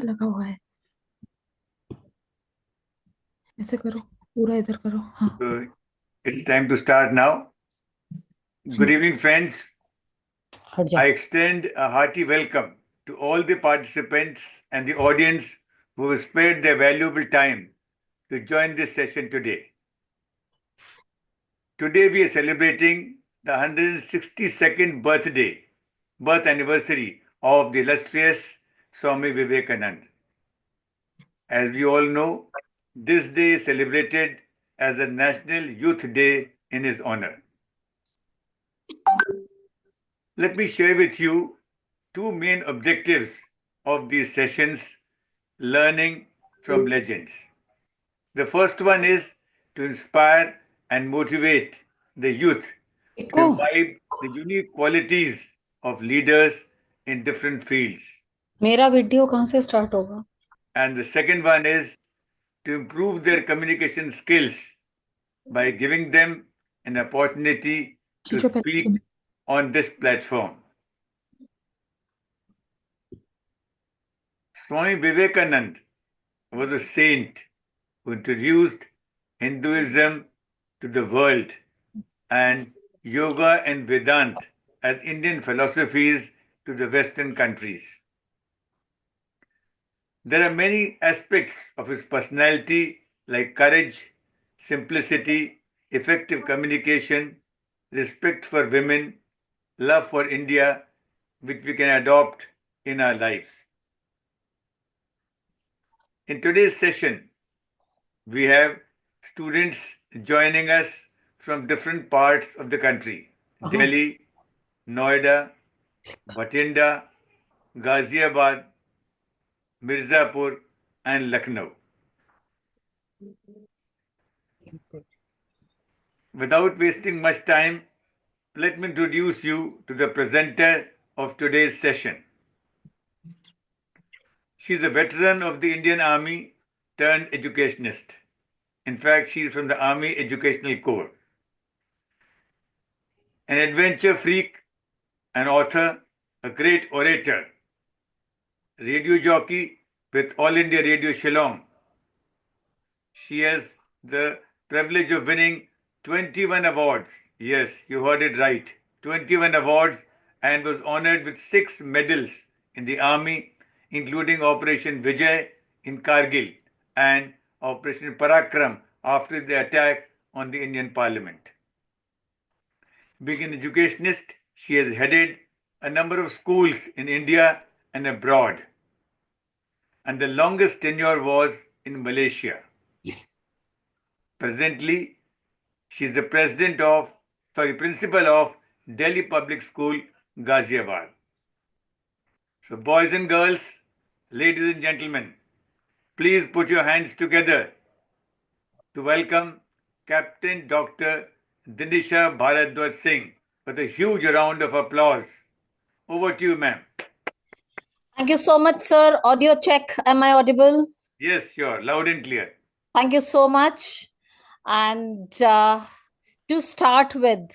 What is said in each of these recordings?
लगा हुआ है। ऐसे करो, पूरा इधर करो। हाँ। So it's time to start now. Good evening, friends. हट जा। I extend a hearty welcome to all the participants and the audience who have spared their valuable time to join this session today. Today we are celebrating the 162nd birth anniversary of the illustrious Swami Vivekanand. As we all know, this day is celebrated as a National Youth Day in his honor. Let me share with you two main objectives of these sessions: learning from legends. The first one is to inspire and motivate the youth to echo. imbibe the unique qualities of leaders in different fields. मेरा video कहाँ से start होगा? And the second one is to improve their communication skills by giving them an opportunity to खींचो speak पहले। on this platform. Swami Vivekanand was a saint who introduced Hinduism to the world and yoga and Vedanta as Indian philosophies to the Western countries. There are many aspects of his personality like courage, simplicity, effective communication, respect for women, love for India, which we can adopt in our lives. In today's session, we have students joining us from different parts of the country: Delhi, Noida, Bhatinda, Ghaziabad, Mirzapur, and Lucknow. Without wasting much time, let me introduce you to the presenter of today's session. She is a veteran of the Indian Army turned educationist. In fact, she is from the Army Educational Corps. An adventure freak, an author, a great orator, radio jockey with All India Radio Shillong. She has the privilege of winning 21 awards. Yes, you heard it right. 21 awards, and was honored with 6 medals in the army, including Operation Vijay in Kargil and Operation Parakram after the attack on the Indian Parliament. Being an educationist, she has headed a number of schools in India and abroad, and the longest tenure was in Malaysia. Presently, she is the principal of Delhi Public School, Ghaziabad. So, boys and girls, ladies and gentlemen, please put your hands together to welcome Captain Dr. Dinisha Bharadwaj Singh with a huge round of applause. Over to you, ma'am. Thank you so much, sir. Audio check. Am I audible? Yes, sure, loud and clear. Thank you so much. And to start with,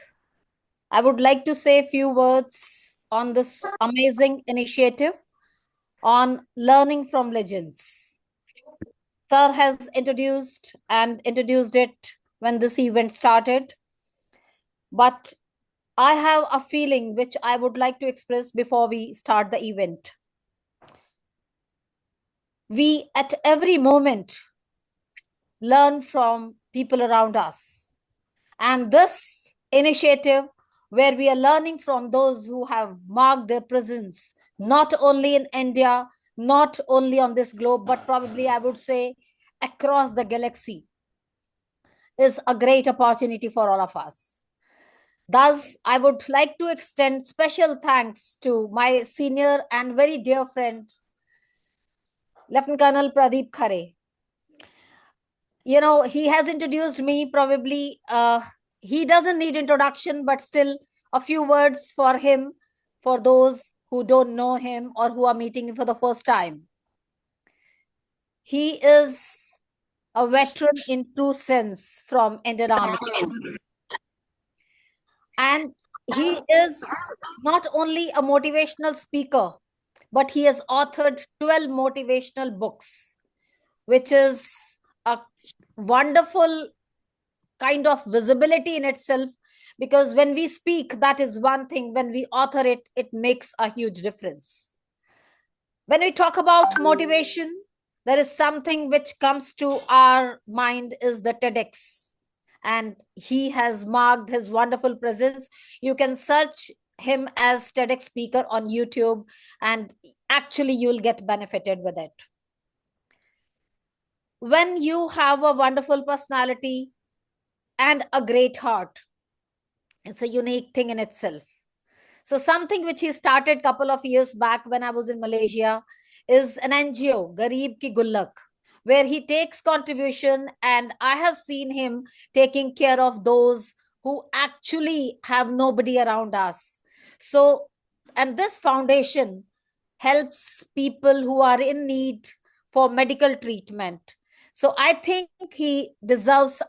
I would like to say a few words on this amazing initiative on learning from legends. Sir has introduced it when this event started. But I have a feeling which I would like to express before we start the event. We, at every moment, learn from people around us. And this initiative, where we are learning from those who have marked their presence, not only in India, not only on this globe, but probably I would say across the galaxy, is a great opportunity for all of us. Thus, I would like to extend special thanks to my senior and very dear friend, Lieutenant Colonel Pradeep Khare. You know, he has introduced me, probably he doesn't need introduction, but still a few words for him, for those who don't know him or who are meeting him for the first time. He is a veteran in true sense from Indian Army. And he is not only a motivational speaker, but he has authored 12 motivational books, which is a wonderful kind of visibility in itself, because when we speak, that is one thing. When we author it, it makes a huge difference. When we talk about motivation, there is something which comes to our mind is the TEDx. And he has marked his wonderful presence. You can search him as TEDx speaker on YouTube, and actually you'll get benefited with it. When you have a wonderful personality and a great heart, it's a unique thing in itself. So something which he started a couple of years back when I was in Malaysia is an NGO, Garib Ki Gullak, where he takes contribution, and I have seen him taking care of those who actually have nobody around us. So, and this foundation helps people who are in need for medical treatment. So I think he deserves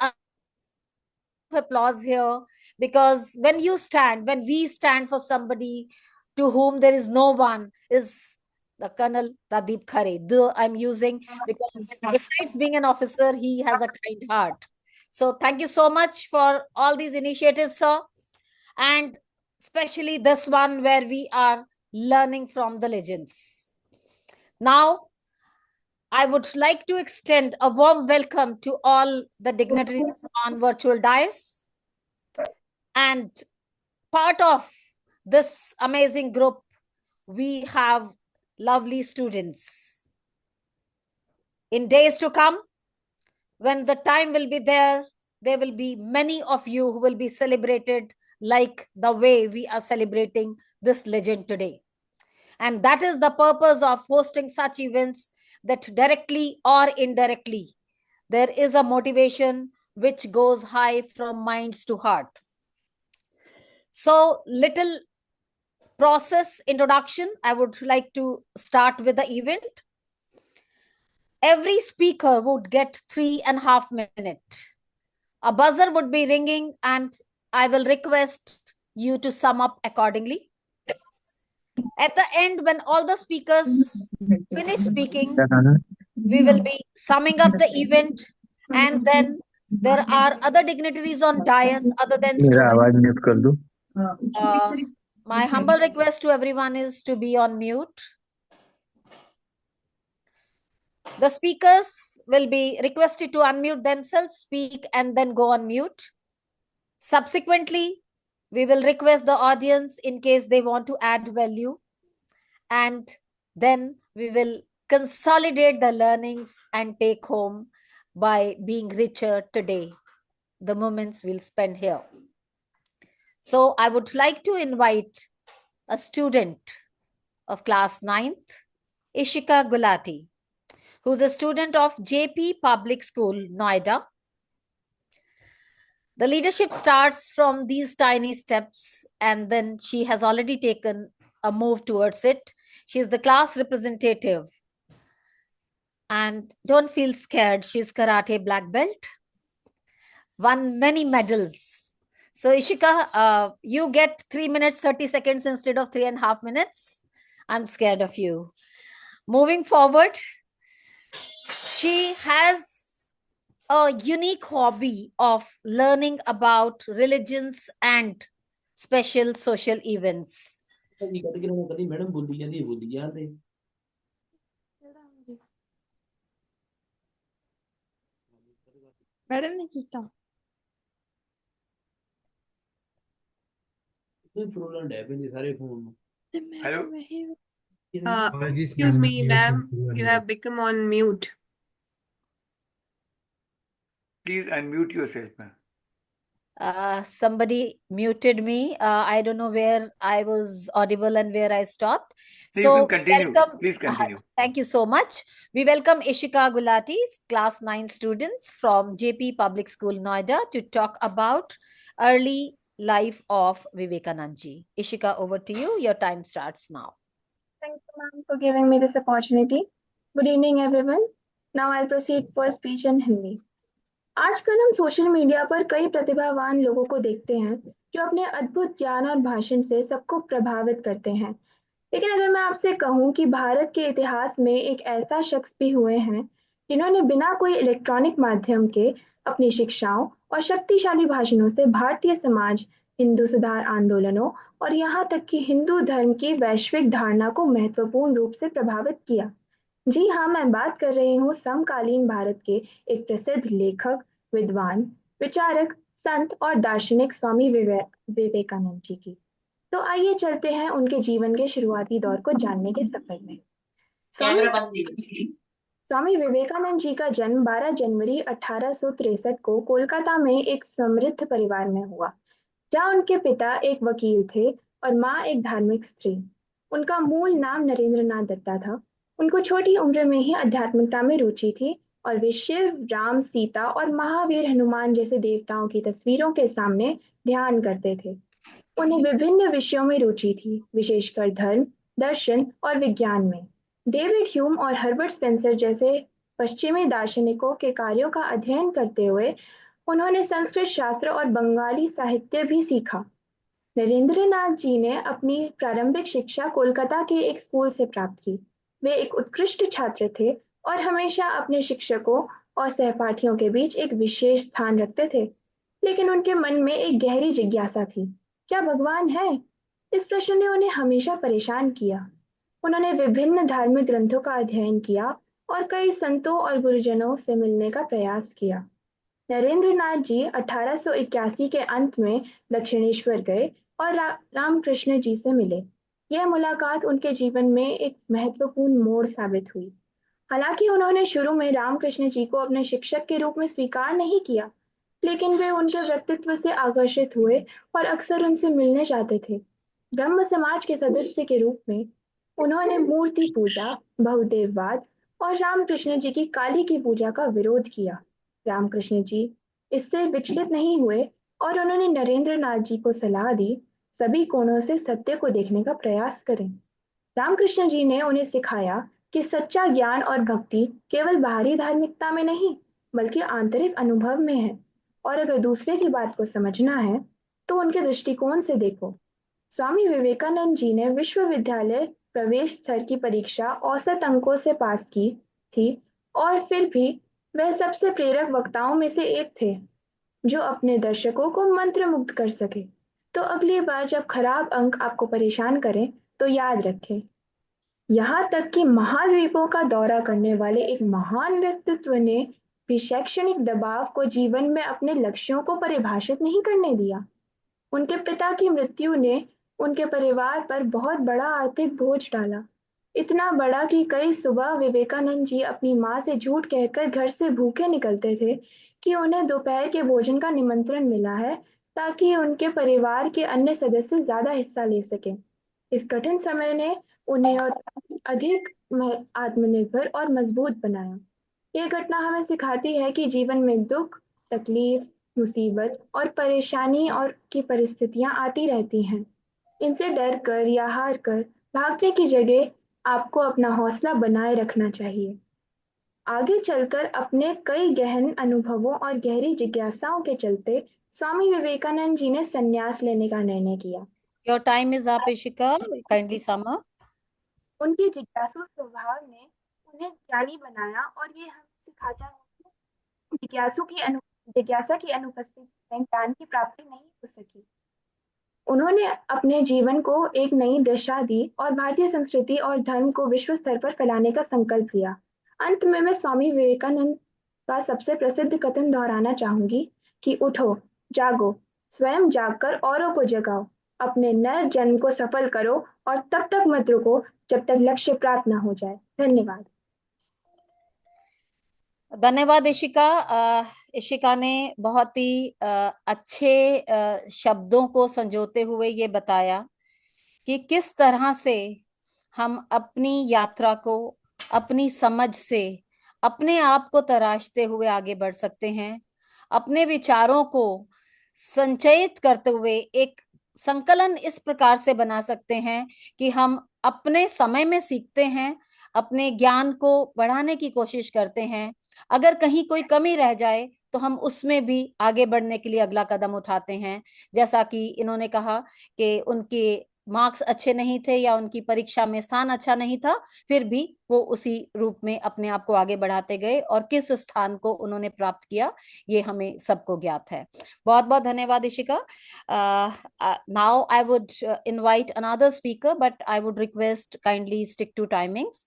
applause here, because when we stand for somebody to whom there is no one, is the Colonel Pradeep Khare. I'm using because besides being an officer, he has a kind heart. So thank you so much for all these initiatives, sir, and especially this one where we are learning from the legends. Now, I would like to extend a warm welcome to all the dignitaries on virtual dais. And part of this amazing group, we have lovely students. In days to come, when the time will be there will be many of you who will be celebrated like the way we are celebrating this legend today. And that is the purpose of hosting such events, that directly or indirectly, there is a motivation which goes high from minds to heart. So, little process introduction. I would like to start with the event. Every speaker would get 3.5 minutes. A buzzer would be ringing, and I will request you to sum up accordingly. At the end, when all the speakers finish speaking, we will be summing up the event, and then there are other dignitaries on dais other than students. My humble request to everyone is to be on mute. The speakers will be requested to unmute themselves, speak, and then go on mute. Subsequently, we will request the audience in case they want to add value. And then we will consolidate the learnings and take home by being richer today, the moments we'll spend here. So I would like to invite a student of class 9th, Ishika Gulati, who's a student of JP Public School, Noida. The leadership starts from these tiny steps, and then she has already taken a move towards it. She is the class representative. And don't feel scared. She's karate black belt, won many medals. So Ishika, you get 3 minutes, 30 seconds instead of 3.5 minutes. I'm scared of you. Moving forward, she has a unique hobby of learning about religions and special social events. Madam ने कीता Hello? Excuse me, ma'am. You have become on mute. Please unmute yourself, ma'am. Somebody muted me. I don't know where I was audible and where I stopped. You So can continue. welcome. Please continue. Thank you so much. We welcome Ishika Gulati, class 9 students from JP Public School, Noida, to talk about early life of Vivekanand ji. Ishika, over to you. Your time starts now. Thank you, ma'am, for giving me this opportunity. Good evening, everyone. Now I'll proceed for speech in Hindi. आजकल हम social media पर कई प्रतिभावान लोगों को देखते हैं जो अपने अद्भुत ज्ञान और भाषण से सबको प्रभावित करते हैं, लेकिन अगर मैं आपसे कहूँ कि भारत के इतिहास में एक ऐसा शख्स भी हुए हैं जिन्होंने बिना कोई इलेक्ट्रॉनिक माध्यम के अपनी शिक्षाओं और शक्तिशाली भाषणों से भारतीय समाज, हिंदू सुधार आंदोलनों और यहाँ तक कि हिंदू धर्म की वैश्विक धारणा को महत्वपूर्ण रूप से प्रभावित किया। जी हाँ, मैं बात कर रही हूँ समकालीन भारत के एक प्रसिद्ध लेखक, विद्वान, विचारक, संत और दार्शनिक स्वामी विवेकानंद जी की। तो आइए चलते हैं उनके जीवन के शुरुआती दौर को जानने के सफर में। स्वामी विवेकानंद जी का जन्म 12 जनवरी 1863 को कोलकाता में एक समृद्ध परिवार में हुआ, जहाँ उनके पिता एक वकील थे और माँ एक धार्मिक स्त्री। उनका मूल नाम नरेंद्रनाथ दत्ता था। उनको छोटी उम्र में ही आध्यात्मिकता में रुचि थी और वे शिव, राम, सीता और महावीर हनुमान जैसे देवताओं की तस्वीरों के सामने ध्यान करते थे। उन्हें विभिन्न विषयों में रुचि थी, विशेषकर धर्म, दर्शन और विज्ञान में। डेविड ह्यूम और हर्बर्ट स्पेंसर जैसे पश्चिमी दार्शनिकों के कार्यों का अध्ययन करते हुए उन्होंने संस्कृत शास्त्र और बंगाली साहित्य भी सीखा। नरेंद्रनाथ जी ने अपनी प्रारंभिक शिक्षा कोलकाता के एक स्कूल से प्राप्त की। वे एक उत्कृष्ट छात्र थे और हमेशा अपने शिक्षकों और सहपाठियों के बीच एक विशेष स्थान रखते थे। लेकिन उनके मन में एक गहरी जिज्ञासा थी, क्या भगवान है? इस प्रश्न ने उन्हें हमेशा परेशान किया। उन्होंने विभिन्न धार्मिक ग्रंथों का अध्ययन किया और कई संतों और गुरुजनों से मिलने का प्रयास किया। नरेंद्रनाथ जी 1881 के अंत में दक्षिणेश्वर गए और रामकृष्ण जी से मिले। यह मुलाकात उनके जीवन में एक महत्वपूर्ण मोड़ साबित हुई। हालांकि उन्होंने शुरू में रामकृष्ण जी को अपने शिक्षक के रूप में स्वीकार नहीं किया, लेकिन वे उनके व्यक्तित्व से आकर्षित हुए और अक्सर उनसे मिलने जाते थे। ब्रह्म समाज के सदस्य के रूप में उन्होंने मूर्ति पूजा, बहुदेववाद और रामकृष्ण जी की काली की पूजा का विरोध किया। रामकृष्ण जी इससे विचलित नहीं हुए और उन्होंने नरेंद्र नाथ जी को सलाह दी, सभी कोणों से सत्य को देखने का प्रयास करें। रामकृष्ण जी ने उन्हें सिखाया कि सच्चा ज्ञान और भक्ति केवल बाहरी धार्मिकता में नहीं, बल्कि आंतरिक अनुभव में है। और अगर दूसरे की बात को समझना है, तो उनके दृष्टिकोण से देखो। स्वामी विवेकानंद जी ने विश्वविद्यालय प्रवेश स्तर की परीक्षा औसत अंकों से पास की थी और फिर भी वह सबसे प्रेरक वक्ताओं में से एक थे, जो अपने दर्शकों को मंत्रमुग्ध कर सके। तो अगली बार जब खराब अंक आपको परेशान करें, तो याद रखें, यहाँ तक कि महाद्वीपों का दौरा करने वाले एक महान व्यक्तित्व ने भी शैक्षणिक दबाव को जीवन में अपने लक्ष्यों को परिभाषित नहीं करने दिया। उनके पिता की मृत्यु ने उनके परिवार पर बहुत बड़ा आर्थिक बोझ डाला, इतना बड़ा कि कई सुबह विवेकानंद जी अपनी माँ से झूठ कहकर घर से भूखे निकलते थे कि उन्हें दोपहर के भोजन का निमंत्रण मिला है, ताकि उनके परिवार के अन्य सदस्य ज्यादा हिस्सा ले सकें। इस कठिन समय ने उन्हें और अधिक आत्मनिर्भर और मजबूत बनाया। ये घटना हमें सिखाती है कि जीवन में दुख, तकलीफ, मुसीबत और परेशानी और की परिस्थितियां आती रहती हैं। इनसे डर कर या हार कर भागने की जगह आपको अपना हौसला बनाए रखना चाहिए। आगे चलकर अपने कई गहन अनुभवों और गहरी जिज्ञासाओं के चलते स्वामी विवेकानंद जी ने संन्यास लेने का निर्णय किया। Your time is up, Ishika. Kindly sum up. उनके जिज्ञासु स्वभाव ने उन्हें ज्ञानी बनाया और ये हमें सिखाता है कि जिज्ञासा की अनुपस्थिति में ज्ञान की प्राप्ति नहीं हो सकी। उन्होंने अपने जीवन को एक नई दिशा दी और भारतीय संस्कृति और धर्म को विश्व स्तर पर फैलाने का संकल्प लिया। अंत में मैं स्वामी विवेकानंद का सबसे प्रसिद्ध कथन दोहराना चाहूंगी कि उठो, जागो, स्वयं जागकर औरों को जगाओ, अपने नए जन्म को सफल करो और तब तक मत रुको जब तक लक्ष्य प्राप्त न हो जाए। धन्यवाद। धन्यवाद इशिका। इशिका ने बहुत ही अच्छे शब्दों को संजोते हुए ये बताया कि किस तरह से हम अपनी यात्रा को अपनी समझ से अपने आप को तराशते हुए आगे बढ़ सकते हैं, अपने विचारों को संचयित करते हुए एक संकलन इस प्रकार से बना सकते हैं कि हम अपने समय में सीखते हैं, अपने ज्ञान को बढ़ाने की कोशिश करते हैं। अगर कहीं कोई कमी रह जाए तो हम उसमें भी आगे बढ़ने के लिए अगला कदम उठाते हैं। जैसा कि इन्होंने कहा कि उनके मार्क्स अच्छे नहीं थे या उनकी परीक्षा में स्थान अच्छा नहीं था, फिर भी वो उसी रूप में अपने आप को आगे बढ़ाते गए और किस स्थान को उन्होंने प्राप्त किया ये हमें सबको ज्ञात है। बहुत बहुत धन्यवाद Ishika. Now I would invite another speaker, but I would request kindly stick to timings.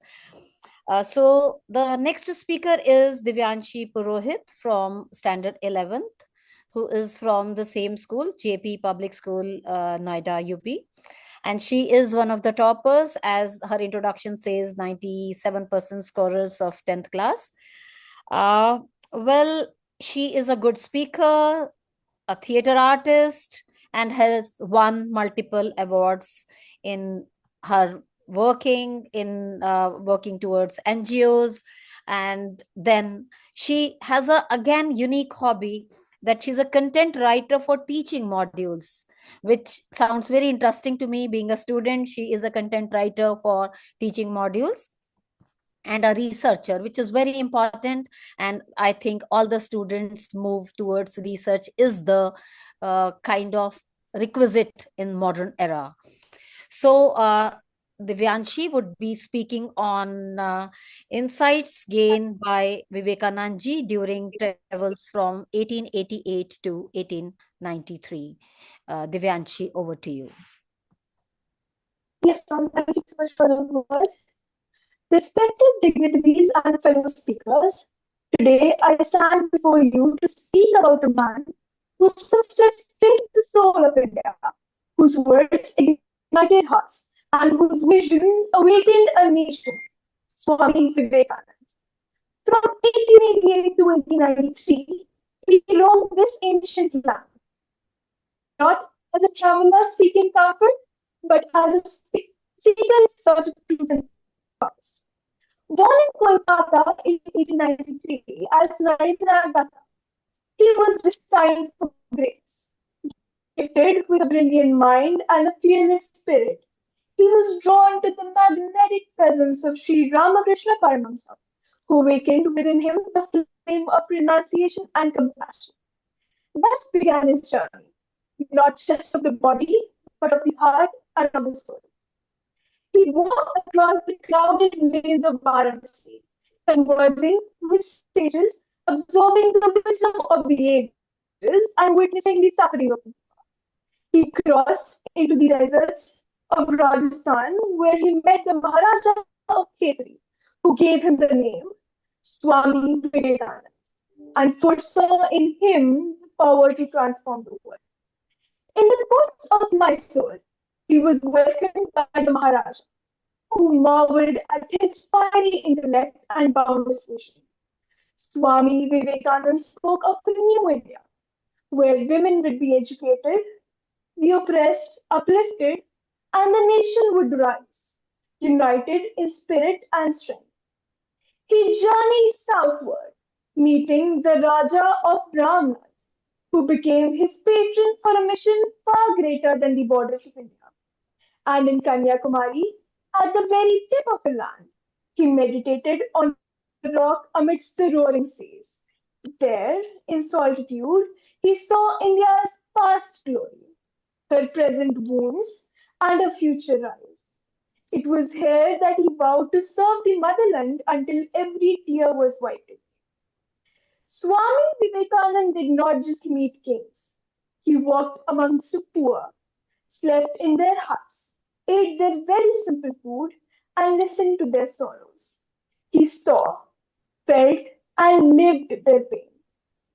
So the next speaker is Divyanshi Purohit from Standard 11th, who is from the same school, JP Public School, Noida, UP. And she is one of the toppers, as her introduction says, 97% scorers of 10th class. Well, she is a good speaker, a theater artist, and has won multiple awards in her working towards NGOs. And then she has a again unique hobby, that she's a content writer for teaching modules, which sounds very interesting to me. Being a student, she is a content writer for teaching modules and a researcher, which is very important. And I think all the students move towards research is the kind of requisite in modern era. So Divyanshi would be speaking on insights gained by Vivekanand ji during travels from 1888 to 1893. Divyanshi, over to you. Yes, ma'am. Thank you so much for the words. Respected dignitaries and fellow speakers, today I stand before you to speak about a man whose footsteps shaped the soul of India, whose words ignited hearts, and whose vision awakened a nation, Swami Vivekanand. From 1888 to 1893, he roamed this ancient land, not as a traveler seeking comfort, but as a seeker in search of truth and purpose. Born in Kolkata in 1893 as Narendra Datta, he was destined for grace. Gifted with a brilliant mind and a fearless spirit, he was drawn to the magnetic presence of Sri Ramakrishna Paramahansa, who awakened within him the flame of renunciation and compassion. Thus began his journey, not just of the body, but of the heart and of the soul. He walked across the crowded lanes of Varanasi, conversing with sages, absorbing the wisdom of the ages, and witnessing the suffering of people. He crossed into the deserts of Rajasthan, where he met the Maharaja of Khetri, who gave him the name Swami Vivekanand, and foresaw in him the power to transform the world. In the courts of Mysore, he was welcomed by the Maharaja, who marveled at his fiery intellect and boundless vision. Swami Vivekananda spoke of a new India, where women would be educated, the oppressed uplifted, and the nation would rise, united in spirit and strength. He journeyed southward, meeting the Raja of Brahmanas, who became his patron for a mission far greater than the borders of India. And in Kanyakumari, at the very tip of the land, he meditated on a rock amidst the roaring seas. There, in solitude, he saw India's past glory, her present wounds, and her future rise. It was here that he vowed to serve the motherland until every tear was wiped away. Swami Vivekananda did not just meet kings. He walked amongst the poor, slept in their huts, ate their very simple food, and listened to their sorrows. He saw, felt, and lived their pain.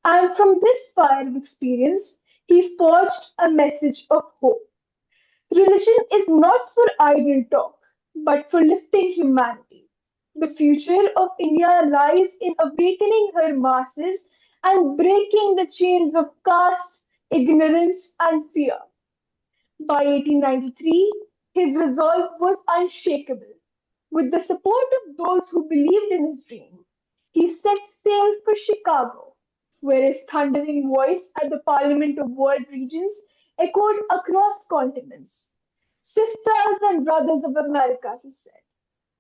And from this fire of experience, he forged a message of hope. Religion is not for idle talk, but for lifting humanity. The future of India lies in awakening her masses and breaking the chains of caste, ignorance, and fear. By 1893, his resolve was unshakable. With the support of those who believed in his dream, he set sail for Chicago, where his thundering voice at the Parliament of World Regions echoed across continents. Sisters and brothers of America, he said.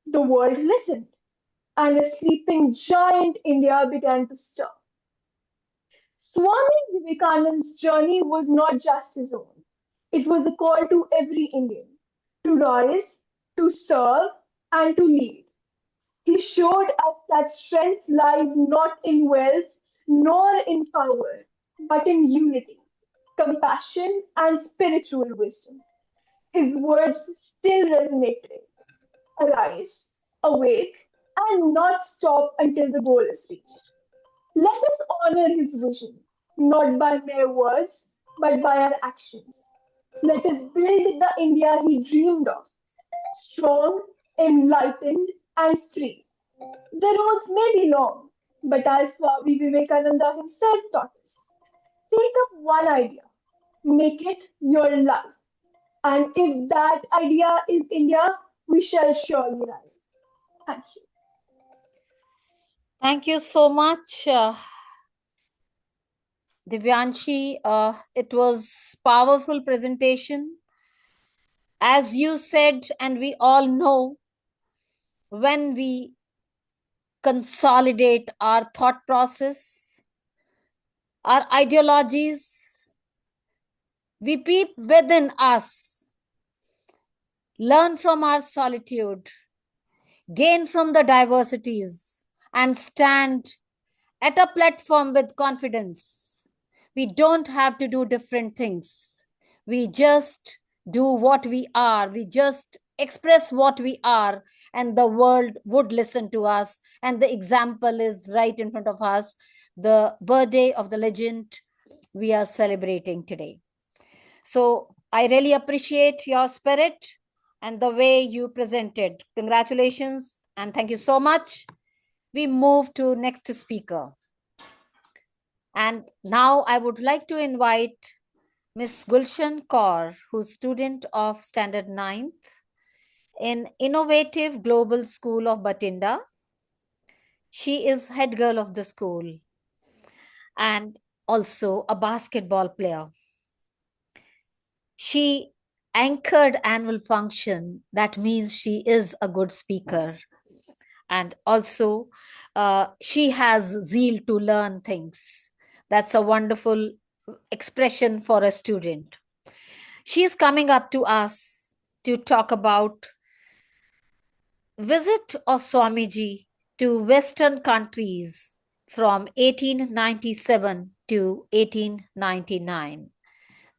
The world listened, and a sleeping giant India began to stir. Swami Vivekanand's journey was not just his own. It was a call to every Indian. to rise, to serve, and to lead. He showed us that strength lies not in wealth nor in power, but in unity, compassion, and spiritual wisdom. His words still resonate today. Arise, awake, and not stop until the goal is reached. Let us honor his vision, not by mere words, but by our actions. Let us build the India he dreamed of, strong, enlightened, and free. The roads may be long, but as Swami Vivekananda himself taught us, take up one idea, make it your life. And if that idea is India, we shall surely rise. Thank you. Thank you so much, Divyanshi. It was powerful presentation. As you said, and we all know, when we consolidate our thought process, our ideologies, we peep within us, learn from our solitude, gain from the diversities, and stand at a platform with confidence. We don't have to do different things. We just do what we are. We just express what we are, and the world would listen to us. And the example is right in front of us, the birthday of the legend we are celebrating today. So I really appreciate your spirit and the way you presented. Congratulations and thank you so much. We move to next speaker. And now I would like to invite Ms. Gulshan Kaur, who's student of Standard 9th in Innovative Global School of Batinda. She is head girl of the school and also a basketball player. She anchored annual function. That means she is a good speaker. And also she has zeal to learn things. That's a wonderful expression for a student. She is coming up to us to talk about visit of Swamiji to Western countries from 1897 to 1899.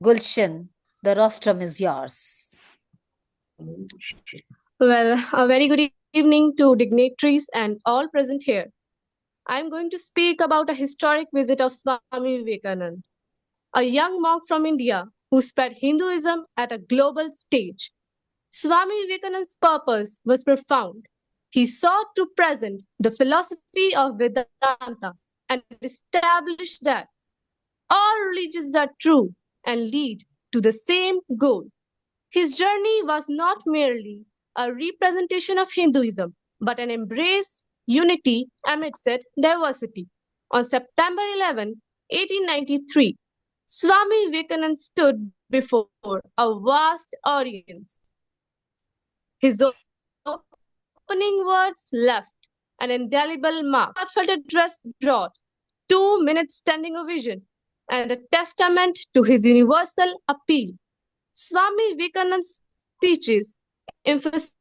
Gulshan, the rostrum is yours. Well, a very good evening to dignitaries and all present here. I'm going to speak about a historic visit of Swami Vivekanand, a young monk from India who spread Hinduism at a global stage. Swami Vivekanand's purpose was profound. He sought to present the philosophy of Vedanta and establish that all religions are true and lead to the same goal. His journey was not merely a representation of Hinduism, but an embrace unity amidst diversity. On September 11, 1893, Swami Vivekanand stood before a vast audience. His opening words left an indelible mark. His heartfelt address brought 2 minutes standing ovation and a testament to his universal appeal. Swami Vivekanand's speeches emphasized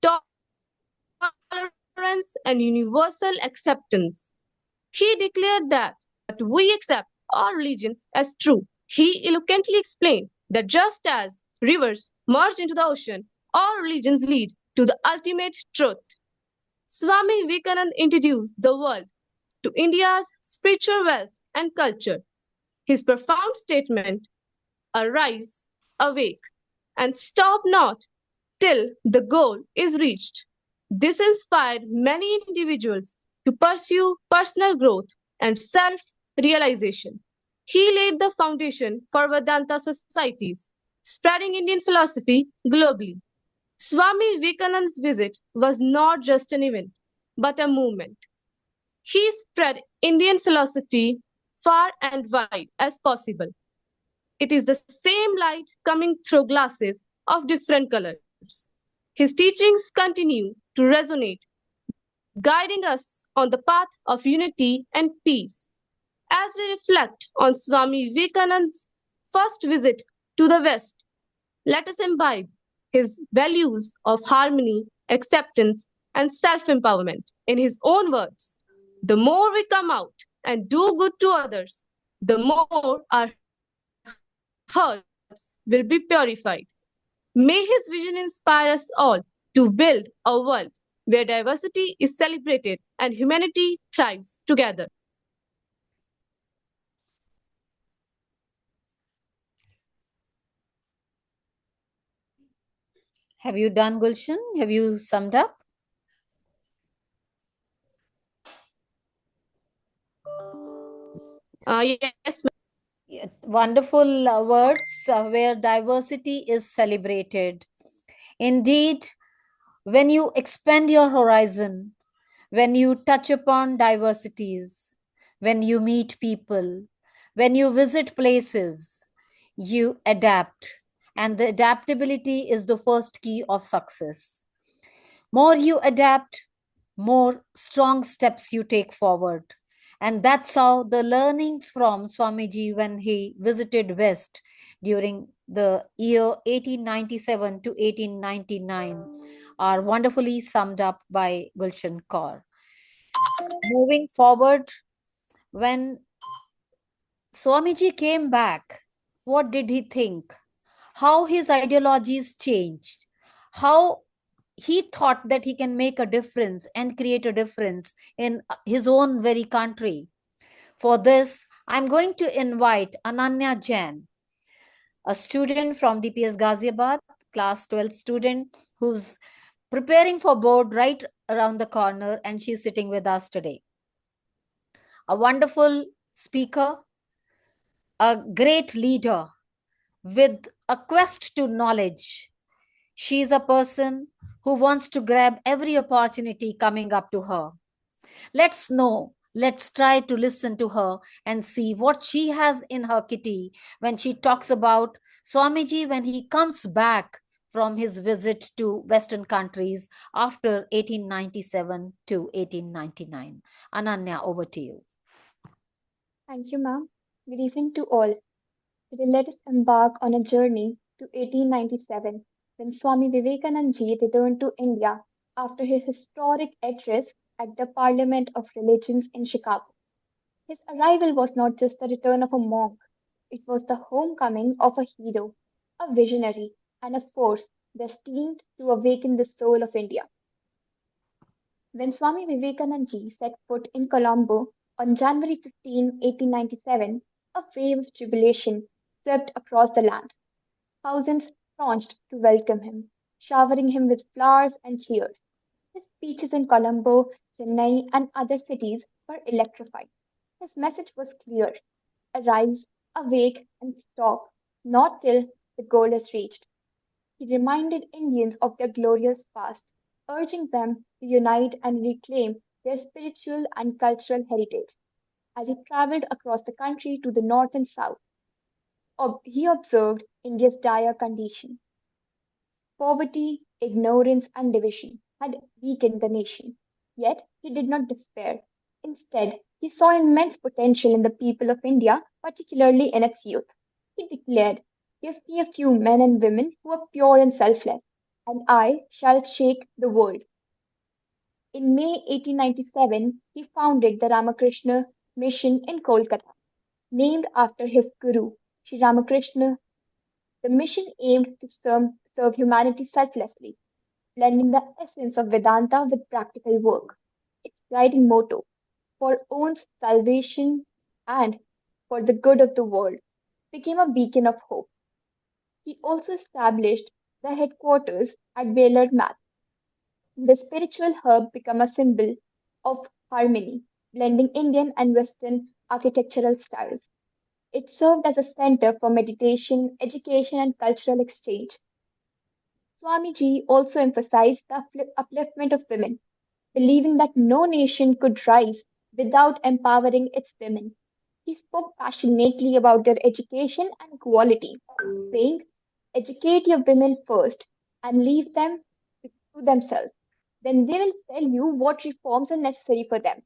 tolerance and universal acceptance. He declared that we accept all religions as true. He eloquently explained that just as rivers merge into the ocean, all religions lead to the ultimate truth. Swami Vivekananda introduced the world to India's spiritual wealth and culture. His profound statement, arise, awake, and stop not till the goal is reached. This inspired many individuals to pursue personal growth and self realization. He laid the foundation for Vedanta societies, spreading Indian philosophy globally. Swami Vivekananda's visit was not just an event, but a movement. He spread Indian philosophy far and wide as possible. It is the same light coming through glasses of different colors. His teachings continue to resonate, guiding us on the path of unity and peace. As we reflect on Swami Vivekananda's first visit to the West. Let us imbibe his values of harmony, acceptance, and self empowerment. In his own words, the more we come out and do good to others, the more our hearts will be purified. May his vision inspire us all to build a world where diversity is celebrated and humanity thrives together. Have you done, Gulshan? Have you summed up? Yes, Wonderful words where diversity is celebrated. Indeed, when you expand your horizon, when you touch upon diversities, when you meet people, when you visit places, you adapt. And the adaptability is the first key of success. More you adapt, more strong steps you take forward. And that's how the learnings from Swamiji when he visited West during the year 1897 to 1899 are wonderfully summed up by Gulshan Kaur. Moving forward, when Swamiji came back, what did he think? How his ideologies changed? How he thought that he can make a difference and create a difference in his own very country. For this, I'm going to invite Ananya Jain, a student from DPS Ghaziabad, class 12 student, who's preparing for board right around the corner, and she's sitting with us today. A wonderful speaker, a great leader with a quest to knowledge. She's a person who wants to grab every opportunity coming up to her. Let's know, let's try to listen to her and see what she has in her kitty when she talks about Swamiji when he comes back from his visit to Western countries after 1897 to 1899. Ananya, over to you. Thank you, ma'am. Good evening to all. Today, let us embark on a journey to 1897 when Swami Vivekanand ji returned to India after his historic address at the Parliament of Religions in Chicago. His arrival was not just the return of a monk, it was the homecoming of a hero, a visionary, and a force destined to awaken the soul of India. When Swami Vivekanand ji set foot in Colombo on January 15, 1897, a wave of jubilation swept across the land. Thousands thronged to welcome him, showering him with flowers and cheers. His speeches in Colombo, Chennai, and other cities were electrifying. His message was clear: arise, awake, and stop, not till the goal is reached. He reminded Indians of their glorious past, urging them to unite and reclaim their spiritual and cultural heritage. As he traveled across the country to the north and south, he observed India's dire condition. Poverty, ignorance, and division had weakened the nation. Yet he did not despair. Instead, he saw immense potential in the people of India, particularly in its youth. He declared, give me a few men and women who are pure and selfless, and I shall shake the world. In May 1897, he founded the Ramakrishna Mission in Kolkata, named after his guru, Sri Ramakrishna. The mission aimed to serve humanity selflessly, blending the essence of Vedanta with practical work. Its guiding motto, for one's salvation and for the good of the world, became a beacon of hope. He also established the headquarters at Velar Math. The spiritual hub became a symbol of harmony, blending Indian and Western architectural styles. It served as a center for meditation, education, and cultural exchange. Swamiji also emphasized the upliftment of women, believing that no nation could rise without empowering its women. He spoke passionately about their education and equality, saying, educate your women first and leave them to themselves. Then they will tell you what reforms are necessary for them.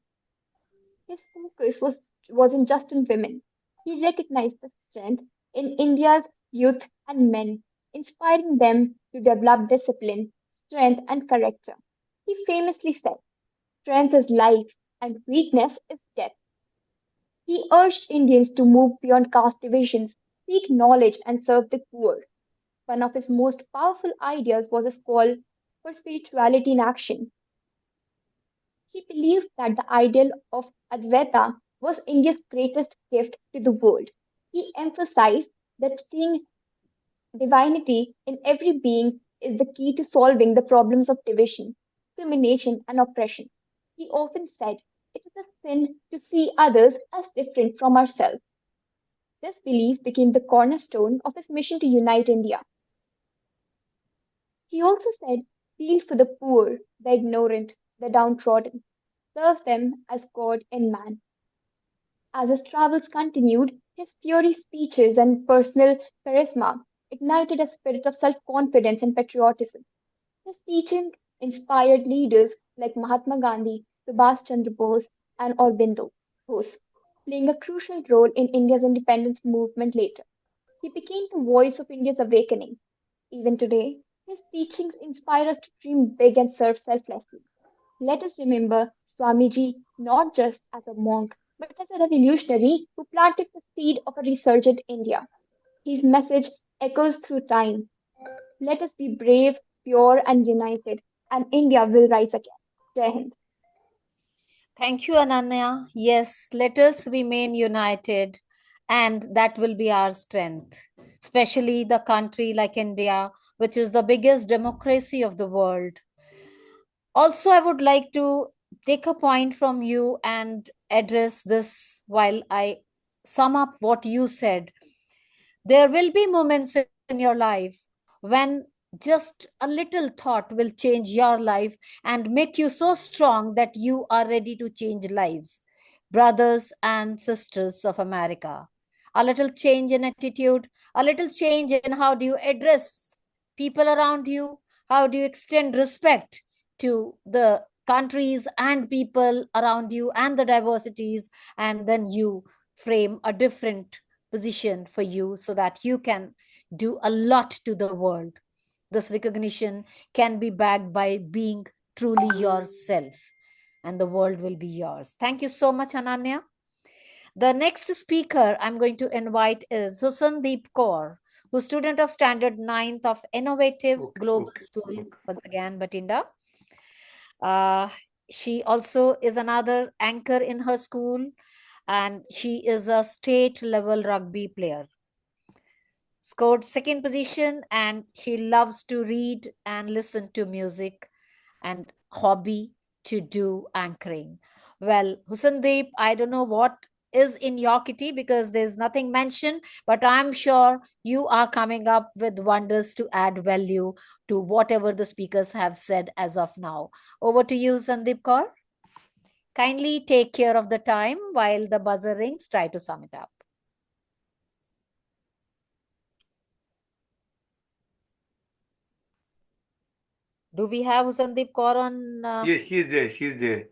His focus wasn't just on women. He recognized the strength in India's youth, and men, inspiring them to develop discipline, strength, and character. He famously said, "Strength is life, and weakness is death." He urged Indians to move beyond caste divisions, seek knowledge, and serve the poor. One of his most powerful ideas was his call for spirituality in action. He believed that the ideal of Advaita was India's greatest gift to the world. He emphasized that seeing divinity in every being is the key to solving the problems of division, discrimination, and oppression. He often said, "It is a sin to see others as different from ourselves." This belief became the cornerstone of his mission to unite India. He also said, "Feel for the poor, the ignorant, the downtrodden. Serve them as God in man." As his travels continued, his fiery speeches and personal charisma ignited a spirit of self confidence and patriotism. His teaching inspired leaders like Mahatma Gandhi, Subhash Chandra Bose, and Aurobindo Ghosh, playing a crucial role in India's independence movement later. He became the voice of India's awakening. Even today, his teachings inspire us to dream big and serve selflessly. Let us remember Swamiji not just as a monk, but as a revolutionary who planted the seed of a resurgent India. His message echoes through time. Let us be brave, pure, and united, and India will rise again. Jai Hind. Thank you, Ananya. Yes, let us remain united, and that will be our strength, especially the country like India, which is the biggest democracy of the world. Also, I would like to take a point from you and address this while I sum up what you said. There will be moments in your life when just a little thought will change your life and make you so strong that you are ready to change lives. Brothers and sisters of America, a little change in attitude, a little change in how do you address people around you, how do you extend respect to the countries and people around you and the diversities, and then you frame a different position for you so that you can do a lot to the world. This recognition can be backed by being truly yourself, and the world will be yours. Thank you so much, Ananya. The next speaker I'm going to invite is Husandeep Kaur, who's student of Standard 9th of Innovative Global School, once again, Batinda. Uh, she also is another anchor in her school, and she is a state level rugby player. Scored second position, and she loves to read and listen to music, and hobby to do anchoring. Well, Husandeep, I don't know what is in your kitty because there's nothing mentioned, but I'm sure you are coming up with wonders to add value to whatever the speakers have said as of now. Over to you, Sandeep Kaur. Kindly take care of the time while the buzzer rings. Try to sum it up. Do we have Sandeep Kaur on? Yes, she's there. She's there.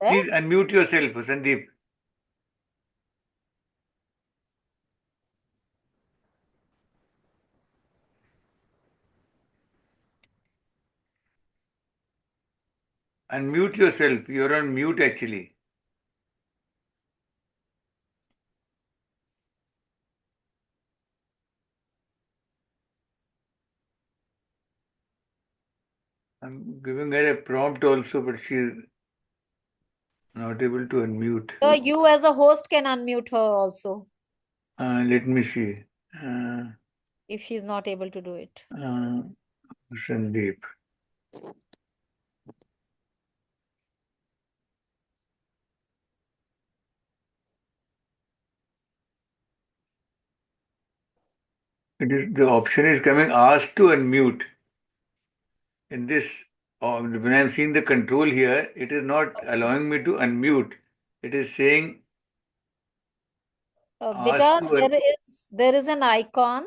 There? Please unmute yourself, Sandeep. Unmute yourself. You're on mute actually. I'm giving her a prompt also, but she's not able to unmute. You as a host can unmute her also Let me see. if she's not able to do it. Sandeep. The option is coming asked to unmute. In this, when I'm seeing the control here, it is not allowing me to unmute. It is saying Beta, asked to there is an icon,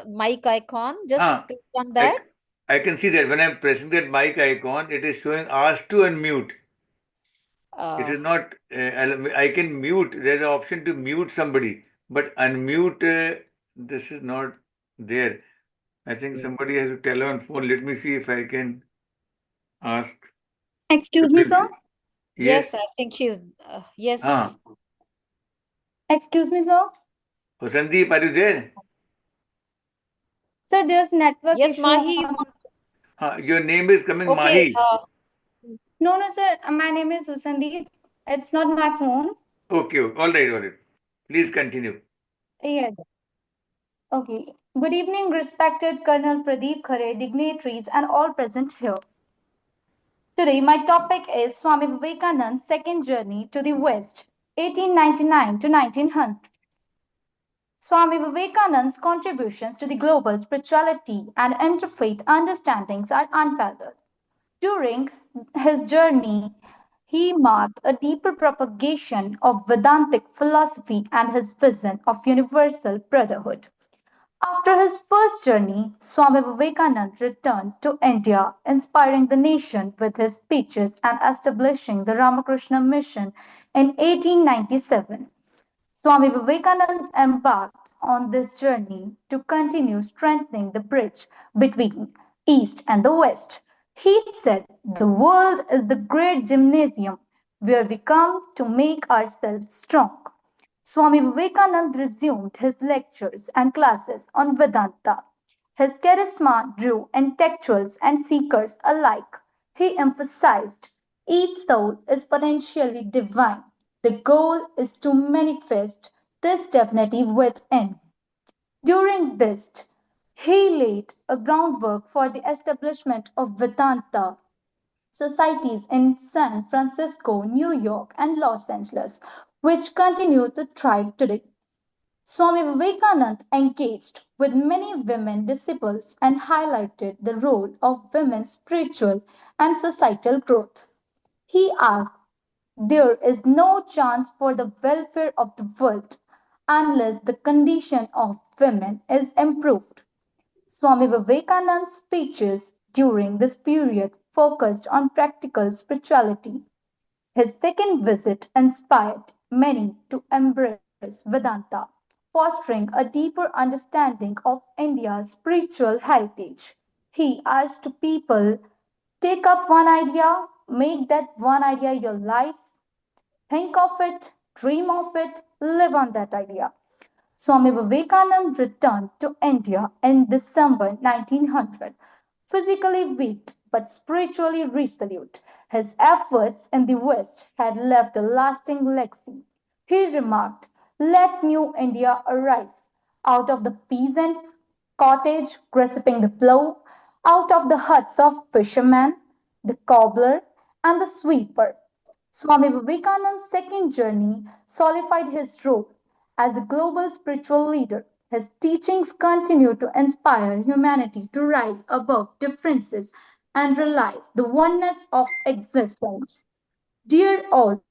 mic icon. Just click on that. I can see that when I'm pressing that mic icon, it is showing asked to unmute. It is not, I can mute. There's an option to mute somebody, but unmute, this is not there. I think somebody has a telephone phone. Let me see if I can ask. Excuse me, sir. Yes. Yes, I think she's, yes. Excuse me, sir. Oh, Sandeep, are you there? Sir, there's network Yes, issue Mahi. on... Your name is coming Okay. Mahi. No, no, sir. My name is Susandeep. It's not my phone. Okay, all right. Please continue. Yes. Okay. Good evening, respected Colonel Pradeep Khare, dignitaries, and all present here. Today, my topic is Swami Vivekanand's second journey to the West, 1899 to 1900. Swami Vivekanand's contributions to the global spirituality and interfaith understandings are unparalleled. During his journey, he marked a deeper propagation of Vedantic philosophy and his vision of universal brotherhood. After his first journey, Swami Vivekananda returned to India, inspiring the nation with his speeches and establishing the Ramakrishna Mission in 1897. Swami Vivekananda embarked on this journey to continue strengthening the bridge between East and the West. He said, "The world is the great gymnasium where we come to make ourselves strong." Swami Vivekananda resumed his lectures and classes on Vedanta. His charisma drew intellectuals and seekers alike. He emphasized each soul is potentially divine. The goal is to manifest this divinity within. During this, he laid a groundwork for the establishment of Vedanta societies in San Francisco, New York, and Los Angeles, which continue to thrive today. Swami Vivekananda engaged with many women disciples and highlighted the role of women's spiritual and societal growth. He asked, "There is no chance for the welfare of the world unless the condition of women is improved." Swami Vivekananda's speeches during this period focused on practical spirituality. His second visit inspired many to embrace Vedanta, fostering a deeper understanding of India's spiritual heritage. He asked people, "Take up one idea, make that one idea your life, think of it, dream of it, live on that idea." Swami Vivekananda returned to India in December 1900, physically weak but spiritually resolute. His efforts in the West had left a lasting legacy. He remarked, "Let new India arise out of the peasant's cottage grasping the plough, out of the huts of fishermen, the cobbler, and the sweeper." Swami Vivekananda's second journey solidified his role as a global spiritual leader. His teachings continue to inspire humanity to rise above differences and realize the oneness of existence. Dear all,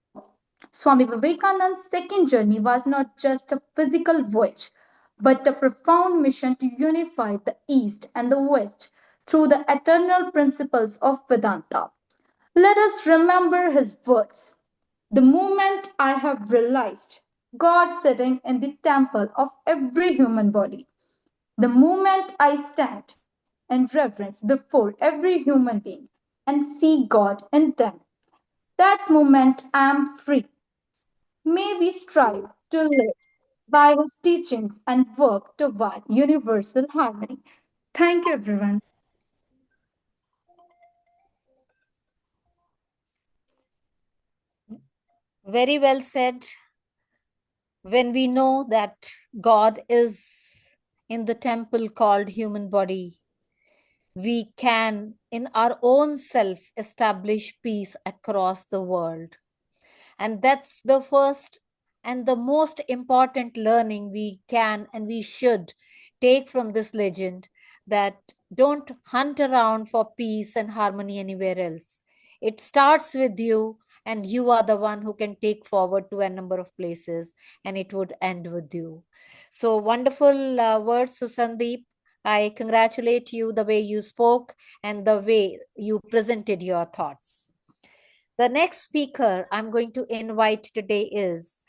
Swami Vivekananda's second journey was not just a physical voyage, but a profound mission to unify the East and the West through the eternal principles of Vedanta. Let us remember his words. "The moment I have realized God sitting in the temple of every human body, the moment I stand in reverence before every human being and see God in them, that moment I am free." May we strive to live by his teachings and work toward universal harmony. Thank you, everyone. Very well said. When we know that God is in the temple called human body, we can, in our own self, establish peace across the world. And that's the first and the most important learning we can and we should take from this legend, that don't hunt around for peace and harmony anywhere else. It starts with you, and you are the one who can take forward to a number of places, and it would end with you. So wonderful words, Susandeep. I congratulate you the way you spoke and the way you presented your thoughts. The next speaker I'm going to invite today is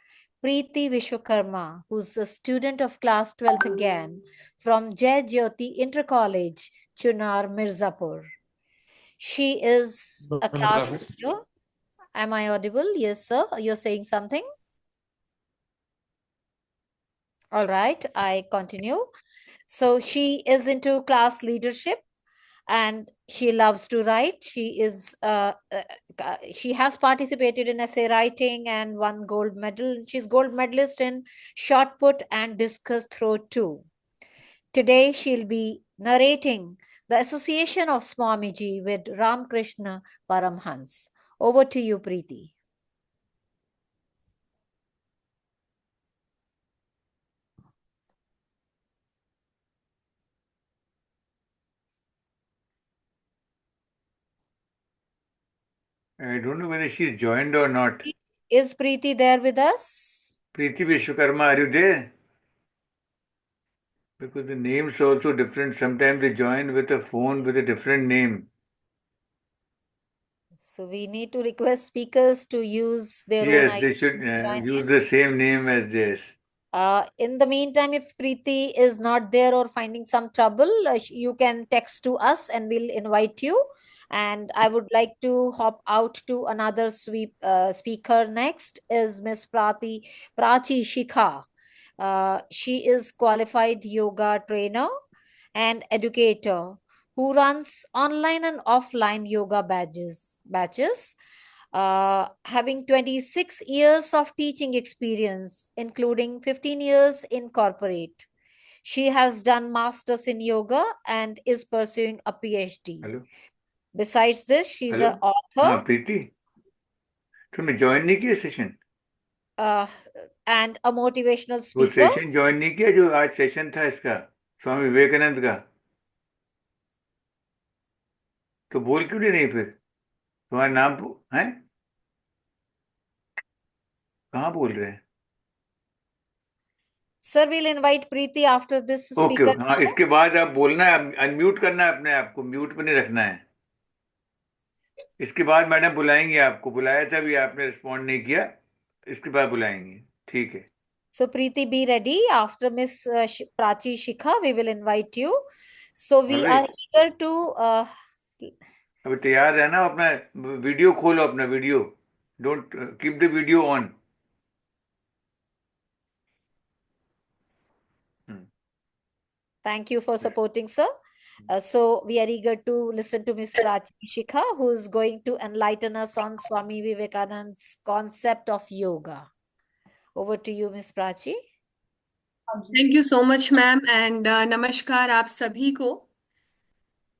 Preeti Vishwakarma, who's a student of class 12th again from Jai Jyoti Inter College, Chunar, Mirzapur. She is a class teacher. Am I audible? Yes, sir. You're saying something? All right, I continue. So she is into class leadership and she loves to write. She has participated in essay writing and won gold medal. She's gold medalist in shot put and discus throw too. Today she'll be narrating the association of Swamiji with Ramakrishna Paramhans. Over to you, Preeti. I don't know whether she's joined or not. Is Preeti there with us? Preeti Vishwakarma, are you there? Because the names are also different. Sometimes they join with a phone with a different name. So we need to request speakers to use their own Yes, they ID should to join use in. the same name as theirs. In the meantime, if Preeti is not there or finding some trouble, you can text to us and we'll invite you. And I would like to hop out to another speaker. Next is Miss Prachi Shikha. She is qualified yoga trainer and educator who runs online and offline yoga batches, having 26 years of teaching experience, including 15 years in corporate. She has done masters in yoga and is pursuing a PhD. Hello? Besides this, she's hello an author हाँ प्रीति तुमने join नहीं किया session and a motivational वो speaker. Session join नहीं किया जो आज session था इसका स्वामी विवेकानंद का तो बोल क्यों नहीं रही फिर तुम्हारा नाम है कहाँ बोल रहे हैं Sir, we'll invite Preeti after this okay speaker. हाँ इसके बाद आप बोलना है अनम्यूट करना है अपने आप को म्यूट पे नहीं रखना है इसके बाद मैडम बुलाएंगे आपको बुलाया था भी आपने रिस्पॉन्ड नहीं किया इसके बाद बुलाएंगे ठीक है So Preeti, be ready. After Miss Prachi Shikha, we will invite you. So we are eager to. अभी तैयार रहना अपना वीडियो खोलो अपना video don't keep the video on Thank you for supporting, sir. So we are eager to listen to Miss Prachi Shikha, who is going to enlighten us on Swami Vivekanand's concept of yoga. Over to you, Miss Prachi. Thank you so much ma'am and नमस्कार आप सभी को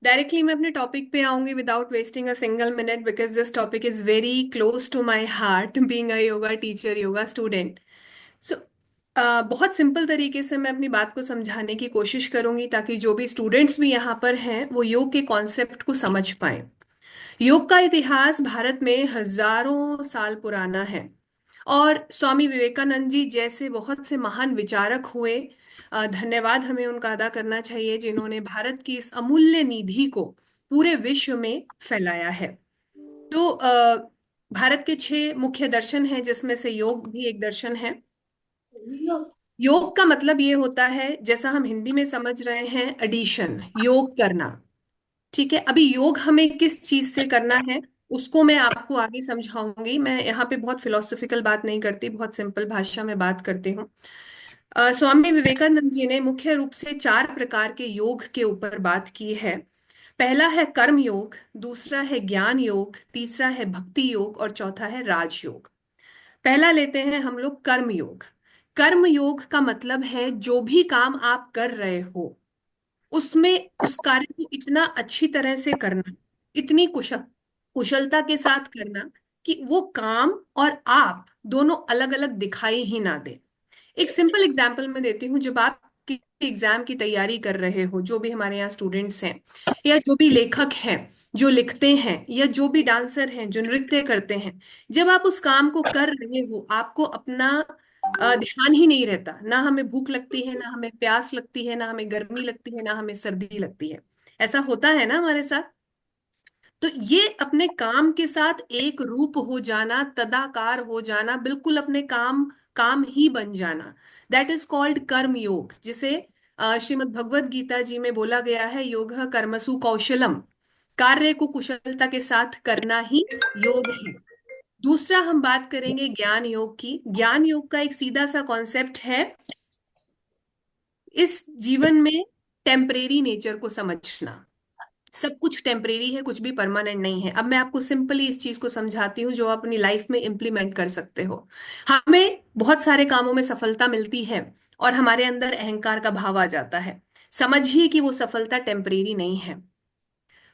directly मैं अपने topic पे आऊंगी without wasting a single minute because this topic is very close to my heart being a yoga teacher yoga student so बहुत simple तरीके से मैं अपनी बात को समझाने की कोशिश करूंगी ताकि जो भी स्टूडेंट्स भी यहाँ पर हैं वो योग के कॉन्सेप्ट को समझ पाए योग का इतिहास भारत में हजारों साल पुराना है और स्वामी विवेकानंद जी जैसे बहुत से महान विचारक हुए धन्यवाद हमें उनका अदा करना चाहिए जिन्होंने भारत की इस अमूल्य निधि को पूरे विश्व में फैलाया है तो भारत के 6 मुख्य दर्शन हैं जिसमें से योग भी एक दर्शन है योग का मतलब ये होता है जैसा हम हिंदी में समझ रहे हैं एडिशन योग करना ठीक है अभी योग हमें किस चीज से करना है उसको मैं आपको आगे समझाऊंगी मैं यहाँ पे बहुत फिलोसफिकल बात नहीं करती बहुत सिंपल भाषा में बात करती हूँ स्वामी विवेकानंद जी ने मुख्य रूप से 4 प्रकार के योग के ऊपर बात की है पहला है कर्म योग दूसरा है ज्ञान योग तीसरा है भक्ति योग और चौथा है राजयोग पहला लेते हैं हम लोग कर्म योग कर्म योग का मतलब है जो भी काम आप कर रहे हो उसमें उस कार्य को इतना अच्छी तरह से करना इतनी कुशलता के साथ करना कि वो काम और आप दोनों अलग अलग दिखाई ही ना दे एक सिंपल एग्जाम्पल मैं देती हूँ जब आप किसी एग्जाम की तैयारी कर रहे हो जो भी हमारे यहाँ स्टूडेंट्स हैं या जो भी लेखक हैं जो लिखते हैं या जो भी डांसर हैं जो नृत्य करते हैं जब आप उस काम को कर रहे हो आपको अपना ध्यान ही नहीं रहता ना हमें भूख लगती है ना हमें प्यास लगती है ना हमें गर्मी लगती है ना हमें सर्दी लगती है ऐसा होता है ना हमारे साथ तो ये अपने काम के साथ एक रूप हो जाना तदाकार हो जाना बिल्कुल अपने काम काम ही बन जाना, दैट इज कॉल्ड कर्म योग, जिसे श्रीमद् भगवत गीता जी में बोला गया है, योगः कर्मसु कौशलम, कार्य को कुशलता के साथ करना ही योग है। दूसरा हम बात करेंगे ज्ञान योग की। ज्ञान योग का एक सीधा सा कॉन्सेप्ट है इस जीवन में टेम्परेरी नेचर को समझना। सब कुछ टेम्परेरी है, कुछ भी परमानेंट नहीं है। अब मैं आपको सिंपली इस चीज को समझाती हूँ जो आप अपनी लाइफ में इम्प्लीमेंट कर सकते हो। हमें बहुत सारे कामों में सफलता मिलती है और हमारे अंदर अहंकार का भाव आ जाता है। समझिए कि वो सफलता टेम्परेरी नहीं है।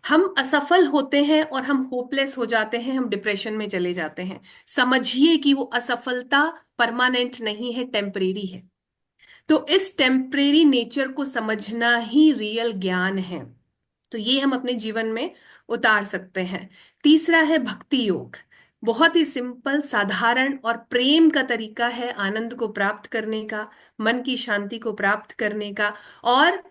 हम असफल होते हैं और हम होपलेस हो जाते हैं, हम डिप्रेशन में चले जाते हैं। समझिए कि वो असफलता परमानेंट नहीं है, टेम्परेरी है। तो इस टेम्परेरी नेचर को समझना ही रियल ज्ञान है। तो ये हम अपने जीवन में उतार सकते हैं। तीसरा है भक्ति योग। बहुत ही सिंपल, साधारण और प्रेम का तरीका है आनंद को प्राप्त करने का, मन की शांति को प्राप्त करने का। और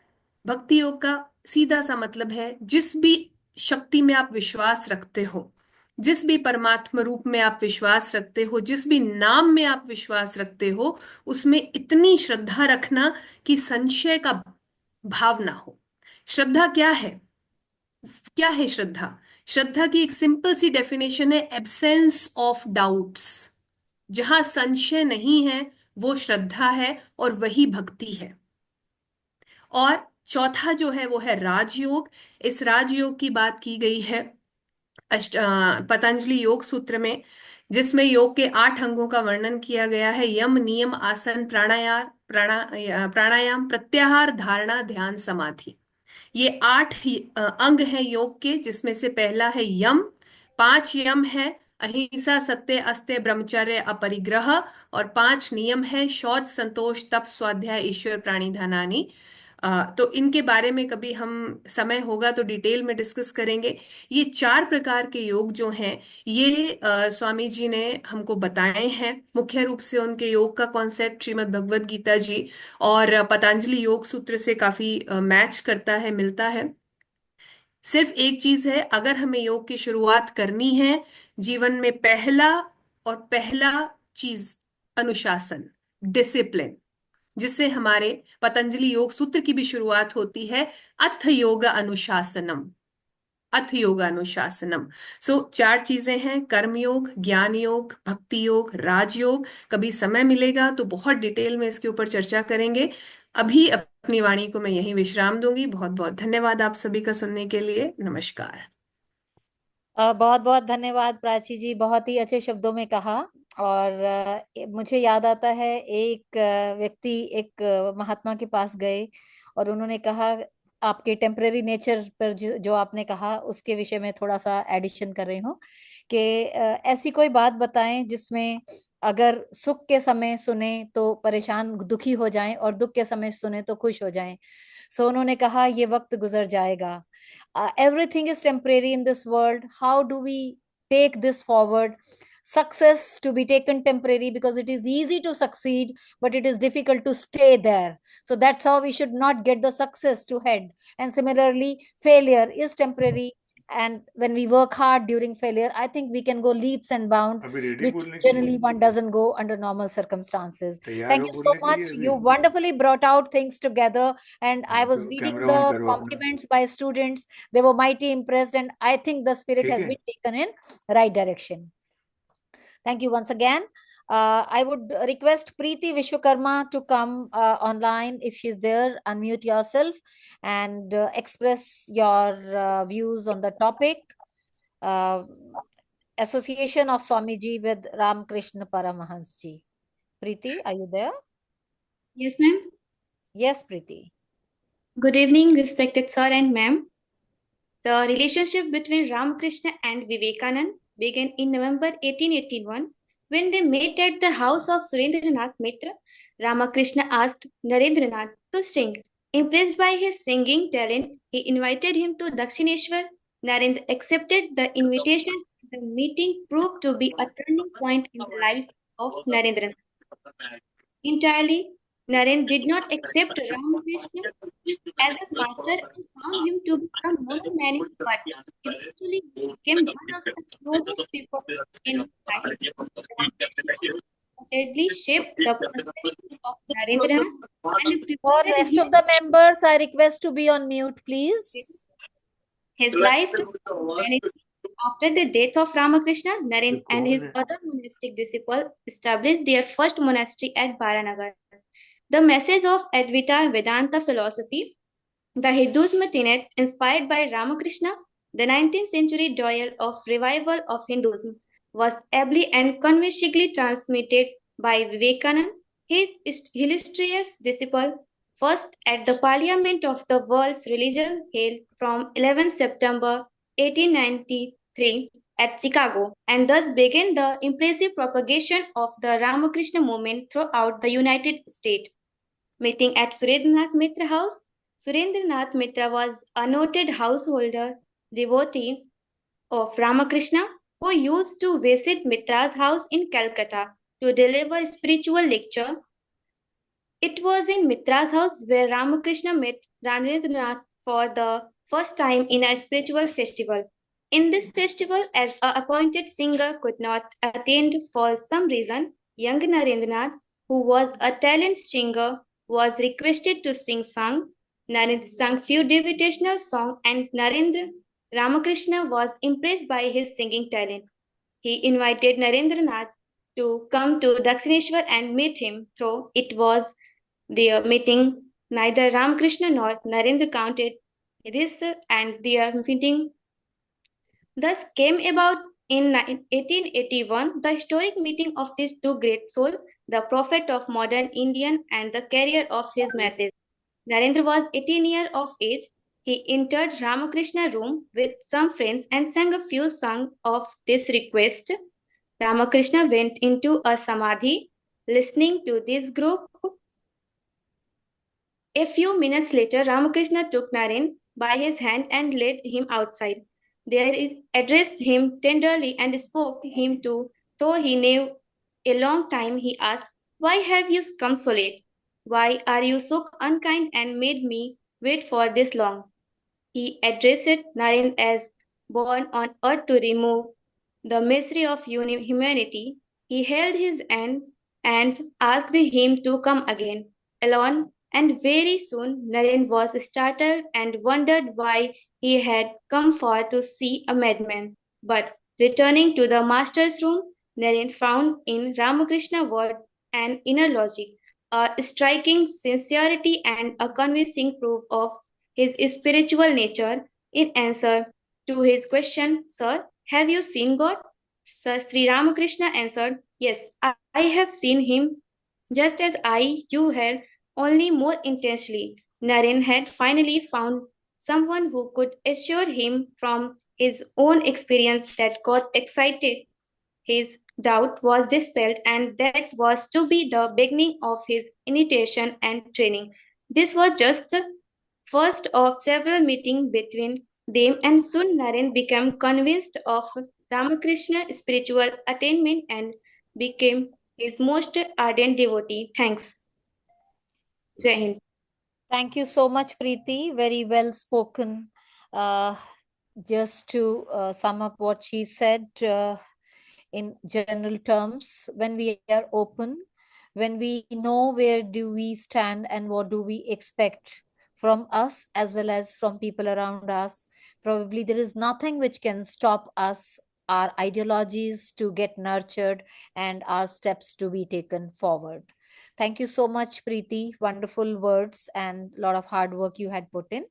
भक्ति योग का सीधा सा मतलब है जिस भी शक्ति में आप विश्वास रखते हो, जिस भी परमात्मा रूप में आप विश्वास रखते हो, जिस भी नाम में आप विश्वास रखते हो, उसमें इतनी श्रद्धा रखना कि संशय का भाव ना हो। श्रद्धा क्या है? क्या है श्रद्धा? श्रद्धा की एक सिंपल सी डेफिनेशन है एब्सेंस ऑफ डाउट्स। जहां संशय नहीं है वो श्रद्धा है और वही भक्ति है। और चौथा जो है वो है राजयोग। इस राजयोग की बात की गई है पतंजलि योग सूत्र में, जिसमें योग के 8 अंगों का वर्णन किया गया है। यम, नियम, आसन, प्राणायाम, प्रत्याहार, धारणा, ध्यान, समाधि। ये 8 अंग हैं योग के, जिसमें से पहला है यम। 5 यम है अहिंसा, सत्य, अस्त्य, ब्रह्मचर्य, अपरिग्रह। और 5 नियम है शौच, संतोष, तप, स्वाध्याय, ईश्वर, प्राणी, धनानि। तो इनके बारे में कभी हम समय होगा तो डिटेल में डिस्कस करेंगे। ये 4 प्रकार के योग जो हैं ये स्वामी जी ने हमको बताए हैं। मुख्य रूप से उनके योग का कॉन्सेप्ट श्रीमद् भगवत गीता जी और पतंजलि योग सूत्र से काफी मैच करता है, मिलता है। सिर्फ एक चीज है, अगर हमें योग की शुरुआत करनी है, जीवन में पहला चीज अनुशासन, डिसिप्लिन, जिससे हमारे पतंजलि योग सूत्र की भी शुरुआत होती है, अथ योग अनुशासनम, अथ योग अनुशासनम। सो 4 चीजें हैं, कर्म योग, ज्ञान योग, भक्ति योग, राजयोग। कभी समय मिलेगा तो बहुत डिटेल में इसके ऊपर चर्चा करेंगे। अभी अपनी वाणी को मैं यहीं विश्राम दूंगी। बहुत बहुत धन्यवाद आप सभी का सुनने के लिए। नमस्कार। बहुत बहुत धन्यवाद प्राची जी, बहुत ही अच्छे शब्दों में कहा। और मुझे याद आता है एक व्यक्ति एक महात्मा के पास गए और उन्होंने कहा, आपके टेम्परेरी नेचर पर जो आपने कहा उसके विषय में थोड़ा सा एडिशन कर रही हूँ कि ऐसी कोई बात बताएं जिसमें अगर सुख के समय सुने तो परेशान दुखी हो जाएं और दुख के समय सुने तो खुश हो जाएं। सो उन्होंने कहा ये वक्त गुजर जाएगा, everything is temporary in this world. How do we take this forward? Success to be taken temporary because it is easy to succeed, but it is difficult to stay there. So that's how we should not get the success to head. And similarly, failure is temporary. And when we work hard during failure, I think we can go leaps and bounds, अभी ready which बोलने के generally लिए one doesn't go under normal circumstances. तैयार Thank हो you so बोलने के much. लिए अभी? You wonderfully brought out things together. And I was तो reading कैमरा ऑन the करो अपना, compliments by students. They were mighty impressed, and I think the spirit ठीक has है? been taken in right direction. Thank you once again. I would request Preeti Vishwakarma to come online if she's there. Unmute yourself and express your views on the topic. Association of Swamiji with Ramakrishna Paramahans ji. Preeti, are you there? Yes, ma'am. Yes, Preeti. Good evening, respected sir and ma'am. The relationship between Ramakrishna and Vivekanand began in November 1881 when they met at the house of Surendranath Mitra. Ramakrishna asked Narendranath to sing. Impressed by his singing talent, he invited him to Dakshineshwar. Narendra accepted the invitation. The meeting proved to be a turning point in the life of Narendranath. Entirely, Naren did not accept Ramakrishna as his master and found him to be a monomaniac, but eventually he became one of the closest people in his life. Ramakrishna undoubtedly shaped the personality of Narendranath and For prepared rest of the members, I request to be on mute, please. his life to humanity. After the death of Ramakrishna, Naren and his other monastic disciples established their first monastery at Baranagar. The message of Advaita Vedanta philosophy, the Hinduism tenet inspired by Ramakrishna, the 19th century joy of revival of Hinduism, was ably and convincingly transmitted by Vivekanand, his illustrious disciple, first at the Parliament of the World's Religion held from 11 September 1893 at Chicago, and thus began the impressive propagation of the Ramakrishna movement throughout the United States. Meeting at Surendranath Mitra House, Surendranath Mitra was a noted householder devotee of Ramakrishna who used to visit Mitra's house in Calcutta to deliver spiritual lecture. It was in Mitra's house where Ramakrishna met Narendranath for the first time in a spiritual festival. In this festival, as a appointed singer could not attend for some reason, young Narendranath, who was a talented singer, was requested to sing song. Narendra sang few devotional songs and Narendra Ramakrishna was impressed by his singing talent. He invited Narendranath to come to Dakshineshwar and meet him, though it was their meeting. Neither Ramakrishna nor Narendra counted this, and their meeting thus came about in 1881, the historic meeting of these two great souls, the prophet of modern Indian and the carrier of his message. Narendra was 18 years of age. He entered Ramakrishna room with some friends and sang a few songs of this request. Ramakrishna went into a samadhi, listening to this group. A few minutes later, Ramakrishna took Naren by his hand and led him outside. There he addressed him tenderly and spoke him to, though he knew a long time, he asked, "Why have you come so late? Why are you so unkind and made me wait for this long?" He addressed Naren as born on earth to remove the misery of humanity. He held his hand and asked him to come again, alone, and very soon Naren was startled and wondered why he had come for to see a madman. But returning to the master's room, Naren found in Ramakrishna word an inner logic, a striking sincerity and a convincing proof of his spiritual nature. In answer to his question, "Sir, have you seen God?" Sri Ramakrishna answered, "Yes, I have seen him just as you had, only more intensely." Naren had finally found someone who could assure him from his own experience that God excited. His doubt was dispelled, and that was to be the beginning of his initiation and training. This was just the first of several meetings between them, and soon Naren became convinced of Ramakrishna's spiritual attainment and became his most ardent devotee. Thanks. Jai Hind. Thank you so much, Preeti. Very well spoken. Uh, just to sum up what she said in general terms, when we are open, when we know where do we stand and what do we expect from us as well as from people around us, probably there is nothing which can stop us, our ideologies to get nurtured and our steps to be taken forward. Thank you so much, Preeti. Wonderful words and a lot of hard work you had put in.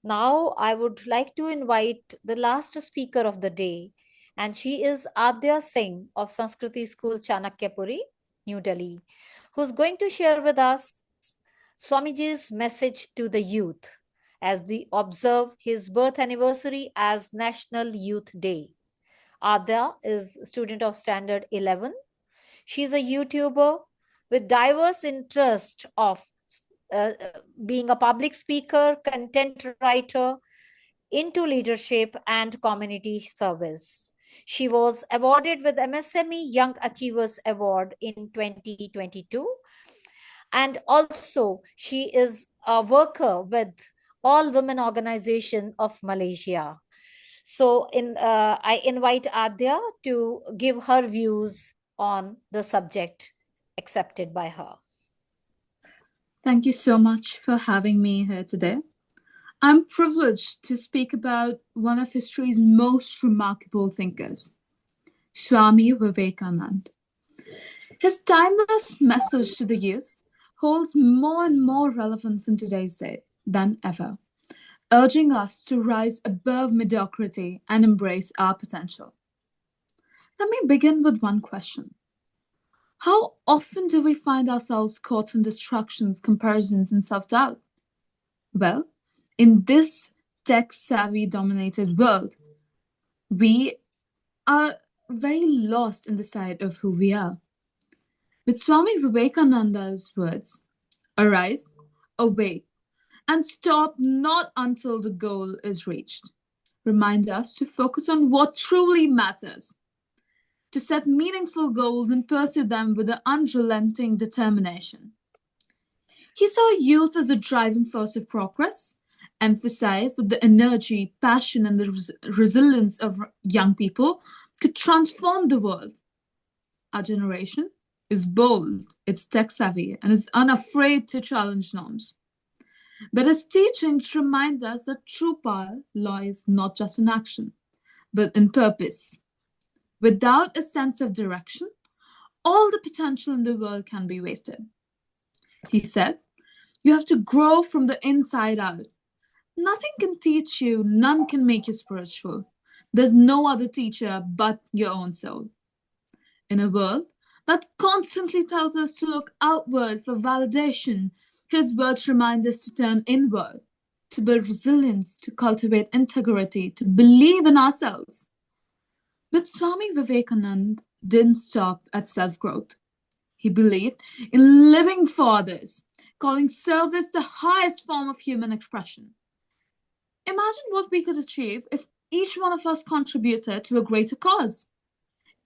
Now, I would like to invite the last speaker of the day, and she is Adya Singh of Sanskriti School, Chanakyapuri, New Delhi, who's going to share with us Swamiji's message to the youth as we observe his birth anniversary as National Youth Day. Adya is a student of Standard 11. She's a YouTuber with diverse interest of being a public speaker, content writer, into leadership and community service. She was awarded with MSME Young Achievers Award in 2022. And also, she is a worker with All Women Organization of Malaysia. So I invite Adya to give her views on the subject. accepted by her. Thank you so much for having me here today. I'm privileged to speak about one of history's most remarkable thinkers, Swami Vivekanand. His timeless message to the youth holds more and more relevance in today's day than ever, urging us to rise above mediocrity and embrace our potential. Let me begin with one question. How often do we find ourselves caught in distractions, comparisons, and self-doubt? Well, in this tech-savvy dominated world, we are very lost in the sight of who we are. With Swami Vivekananda's words, arise, awake, and stop not until the goal is reached, remind us to focus on what truly matters, to set meaningful goals and pursue them with an unrelenting determination. He saw youth as a driving force of progress, emphasized that the energy, passion, and the resilience of young people could transform the world. Our generation is bold, it's tech-savvy, and is unafraid to challenge norms. But his teachings remind us that true power lies not just in action, but in purpose. Without a sense of direction, all the potential in the world can be wasted. He said, you have to grow from the inside out. Nothing can teach you, none can make you spiritual. There's no other teacher but your own soul. In a world that constantly tells us to look outward for validation, his words remind us to turn inward, to build resilience, to cultivate integrity, to believe in ourselves. But Swami Vivekanand didn't stop at self-growth. He believed in living for others, calling service the highest form of human expression. Imagine what we could achieve if each one of us contributed to a greater cause.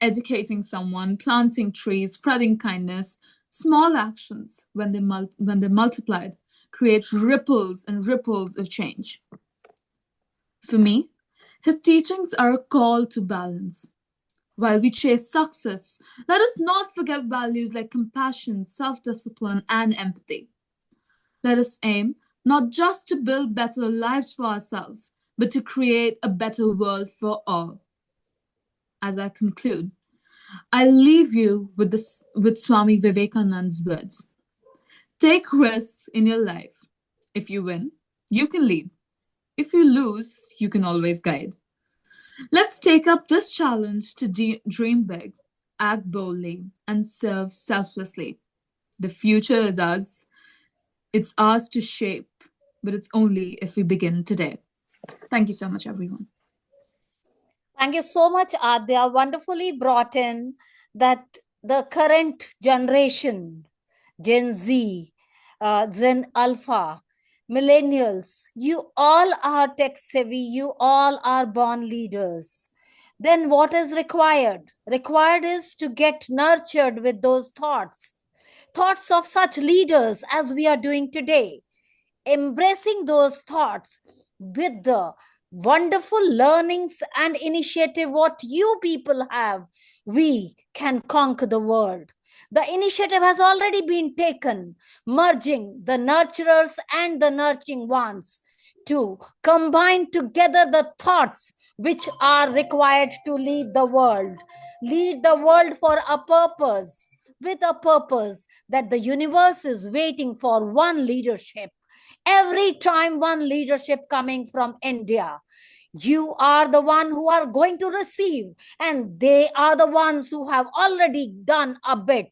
Educating someone, planting trees, spreading kindness, small actions, when they're multiplied, create ripples and ripples of change. For me, his teachings are a call to balance. While we chase success, let us not forget values like compassion, self-discipline, and empathy. Let us aim not just to build better lives for ourselves, but to create a better world for all. As I conclude, I leave you with Swami Vivekanand's words. Take risks in your life. If you win, you can lead. If you lose, you can always guide. Let's take up this challenge to dream big, act boldly, and serve selflessly. The future is ours. It's ours to shape, but it's only if we begin today. Thank you so much, everyone. Thank you so much, Adya. Wonderfully brought in that the current generation, Gen Z, Gen Alpha, millennials, you all are tech savvy, you all are born leaders. Then what is required? Required is to get nurtured with those thoughts of such leaders as we are doing today, embracing those thoughts with the wonderful learnings and initiative what you people have, we can conquer the world. The initiative has already been taken, merging the nurturers and the nurturing ones to combine together the thoughts which are required to lead the world for a purpose, with a purpose that the universe is waiting for one leadership. Every time one leadership coming from India, you are the one who are going to receive, and they are the ones who have already done a bit.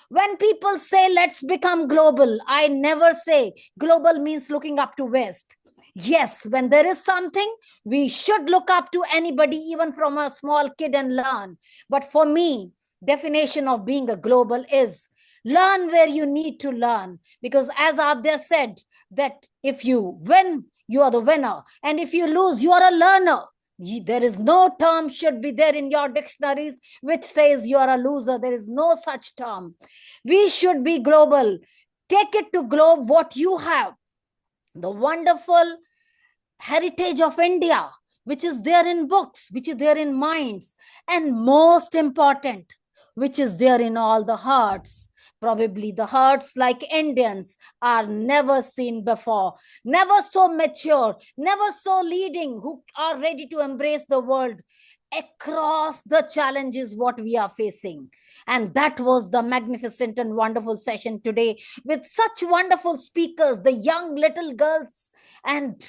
When people say let's become global, I never say global means looking up to West. Yes, when there is something, we should look up to anybody, even from a small kid, and learn. But for me, definition of being a global is learn where you need to learn. Because as Adya said, that if you win, you are the winner. And if you lose, you are a learner. There is no term should be there in your dictionaries which says you are a loser. There is no such term. We should be global. Take it to globe what you have. The wonderful heritage of India, which is there in books, which is there in minds, and most important, which is there in all the hearts. Probably the hearts like Indians are never seen before, never so mature, never so leading, who are ready to embrace the world across the challenges what we are facing. And that was the magnificent and wonderful session today with such wonderful speakers, the young little girls and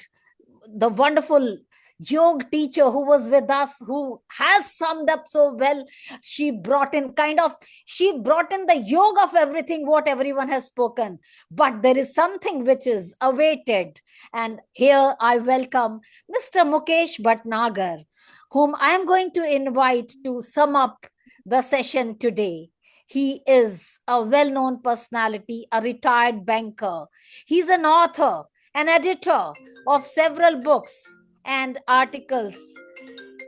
the wonderful yoga teacher who was with us, who has summed up so well. She brought in the yoga of everything what everyone has spoken, but there is something which is awaited. And here I welcome Mr. Mukesh Bhatnagar, whom I am going to invite to sum up the session today. He is a well-known personality, a retired banker. He's an author, an editor of several books and articles.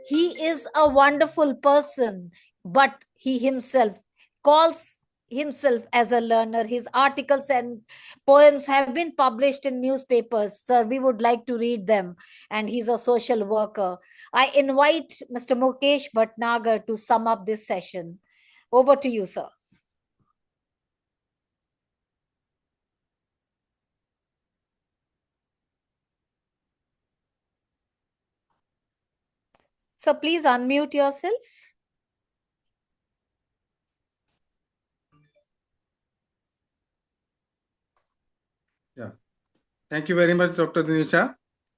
He is a wonderful person, but he himself calls himself as a learner. His articles and poems have been published in newspapers. Sir, we would like to read them. And he's a social worker. I invite Mr. Mukesh Bhatnagar to sum up this session. Over to you, sir. So please unmute yourself. Yeah. Thank you very much, Dr. Dinisha.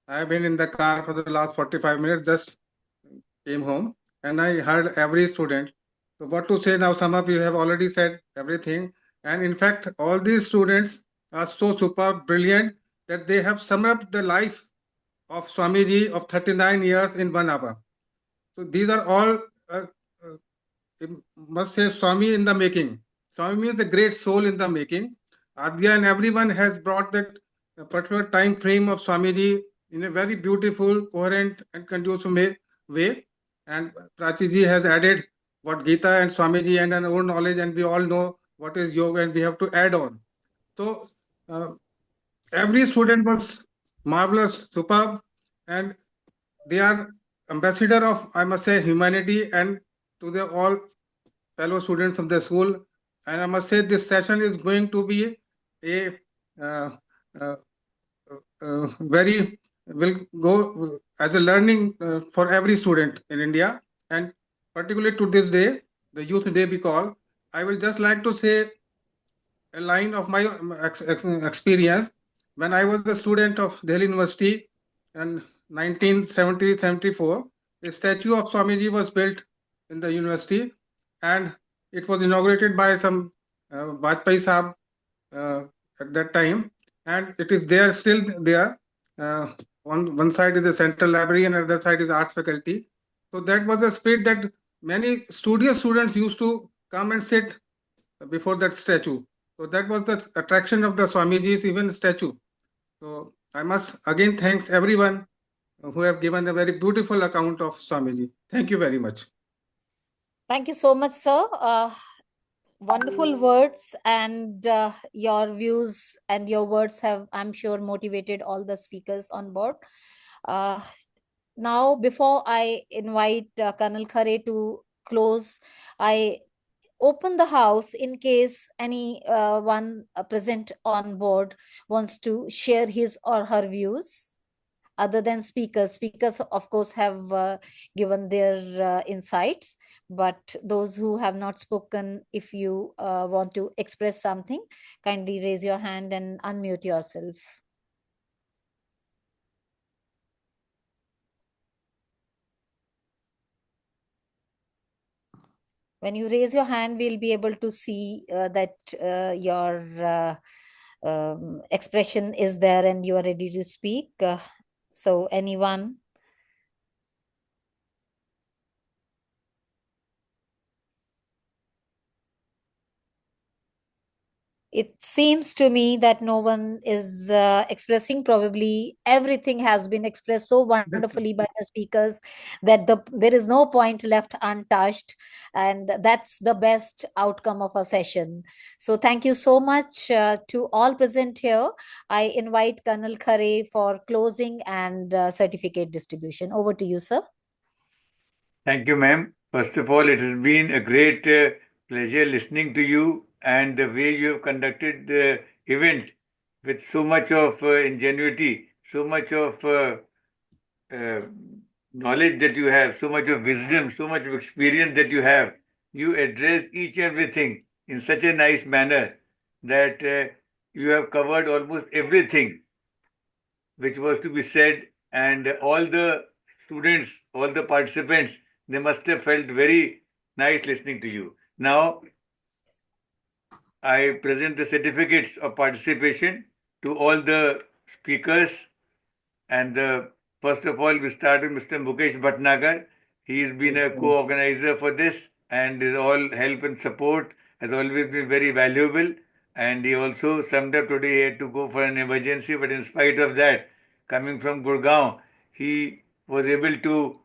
I have been in the car for the last 45 minutes, just came home, and I heard every student. So what to say now, some of you have already said everything. And in fact, all these students are so super brilliant that they have summed up the life of Swamiji of 39 years in 1 hour. So these are all, must say, Swami in the making. Swami means a great soul in the making. Adya and everyone has brought that particular time frame of Swamiji in a very beautiful, coherent, and conducive way. And Prachiji has added what Gita and Swamiji and our own knowledge, and we all know what is yoga, and we have to add on. So every student was marvelous, superb, and they are ambassador of, I must say, humanity and to the all fellow students of the school. And I must say this session is going to be a very, will go as a learning for every student in India, and particularly to this day, the Youth Day we call. I will just like to say a line of my experience. When I was a student of Delhi University in 1970-74, a statue of Swamiji was built in the university, and it was inaugurated by some Vajpayee Saab at that time, and it is there, still there. On one side is the central library and other side is arts faculty. So that was a spirit that many studious students used to come and sit before that statue. So that was the attraction of the Swamiji's even statue. So I must again thanks everyone who have given a very beautiful account of Swamiji. Thank you very much. Thank you so much, sir. Wonderful words, and your views and your words have, I'm sure, motivated all the speakers on board. Now, before I invite Colonel Khare to close, I open the house in case any one present on board wants to share his or her views other than speakers. Speakers, of course, have given their insights, but those who have not spoken, if you want to express something, kindly raise your hand and unmute yourself. When you raise your hand, we'll be able to see that your expression is there and you are ready to speak. So anyone? It seems to me that no one is expressing. Probably everything has been expressed so wonderfully by the speakers that there is no point left untouched, and that's the best outcome of a session. So thank you so much to all present here. I invite Colonel Khare for closing and certificate distribution. Over to you, sir. Thank you, ma'am. First of all, it has been a great pleasure listening to you and the way you have conducted the event with so much of ingenuity, so much of uh, knowledge that you have, so much of wisdom, so much of experience that you have. You address each and everything in such a nice manner that you have covered almost everything which was to be said, and all the students, all the participants, they must have felt very nice listening to you. Now, I present the certificates of participation to all the speakers. And first of all, we start with Mr. Mukesh Bhatnagar. He's been a co-organizer for this, and his all help and support has always been very valuable. And he also summed up today he had to go for an emergency, but in spite of that, coming from Gurgaon, he was able to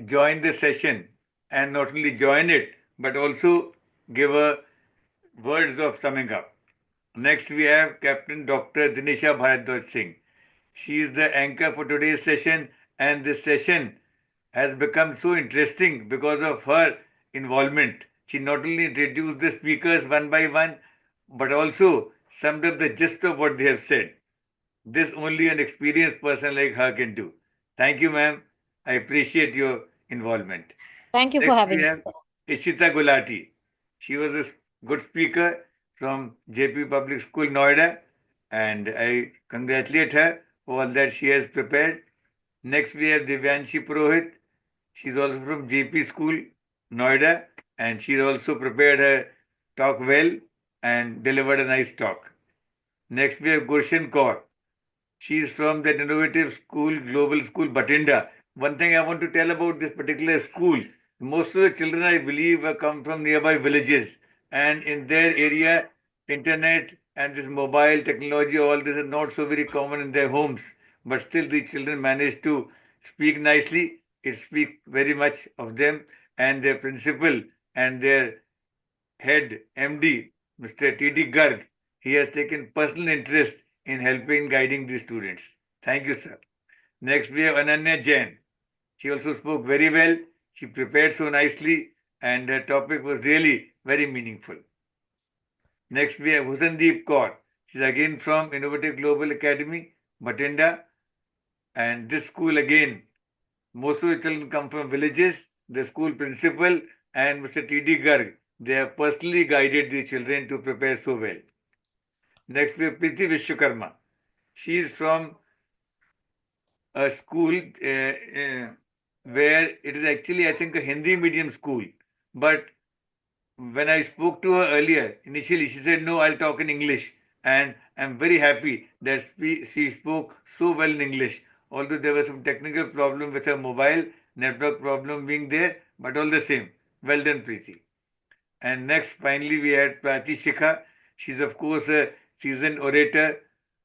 join the session, and not only join it, but also give a words of summing up. Next, we have Captain Dr. Dinisha Bharadwaj Singh. She is the anchor for today's session, and this session has become so interesting because of her involvement. She not only introduced the speakers one by one, but also summed up the gist of what they have said. This only an experienced person like her can do. Thank you, ma'am. I appreciate your involvement. Thank you for Next, having we me, have sir. Ishita Gulati. She was a good speaker from JP Public School, Noida, and I congratulate her for all that she has prepared. Next, we have Divyanshi Purohit. She's also from JP School, Noida, and she's also prepared her talk well and delivered a nice talk. Next, we have Gurshan Kaur. She is from that innovative school, Global School, Batinda. One thing I want to tell about this particular school, most of the children, I believe, come from nearby villages. And in their area, internet and this mobile technology, all this is not so very common in their homes. But still, the children manage to speak nicely. It speaks very much of them and their principal and their head MD, Mr. T.D. Garg. He has taken personal interest in helping guiding the students. Thank you, sir. Next, we have Ananya Jain. She also spoke very well. She prepared so nicely, and her topic was really very meaningful. Next, we have Husandeep Kaur. She's again from Innovative Global Academy, Batinda. And this school, again, most of the children come from villages. The school principal and Mr. T.D. Garg, they have personally guided the children to prepare so well. Next, we have Priti Vishwakarma. She is from a school where it is actually, I think, a Hindi medium school. But when I spoke to her earlier, initially, she said, no, I'll talk in English. And I'm very happy that she spoke so well in English. Although there was some technical problem with her mobile, network problem being there, but all the same, well done, Preeti. And next, finally, we had Prati Shikha. She's, of course, a seasoned orator,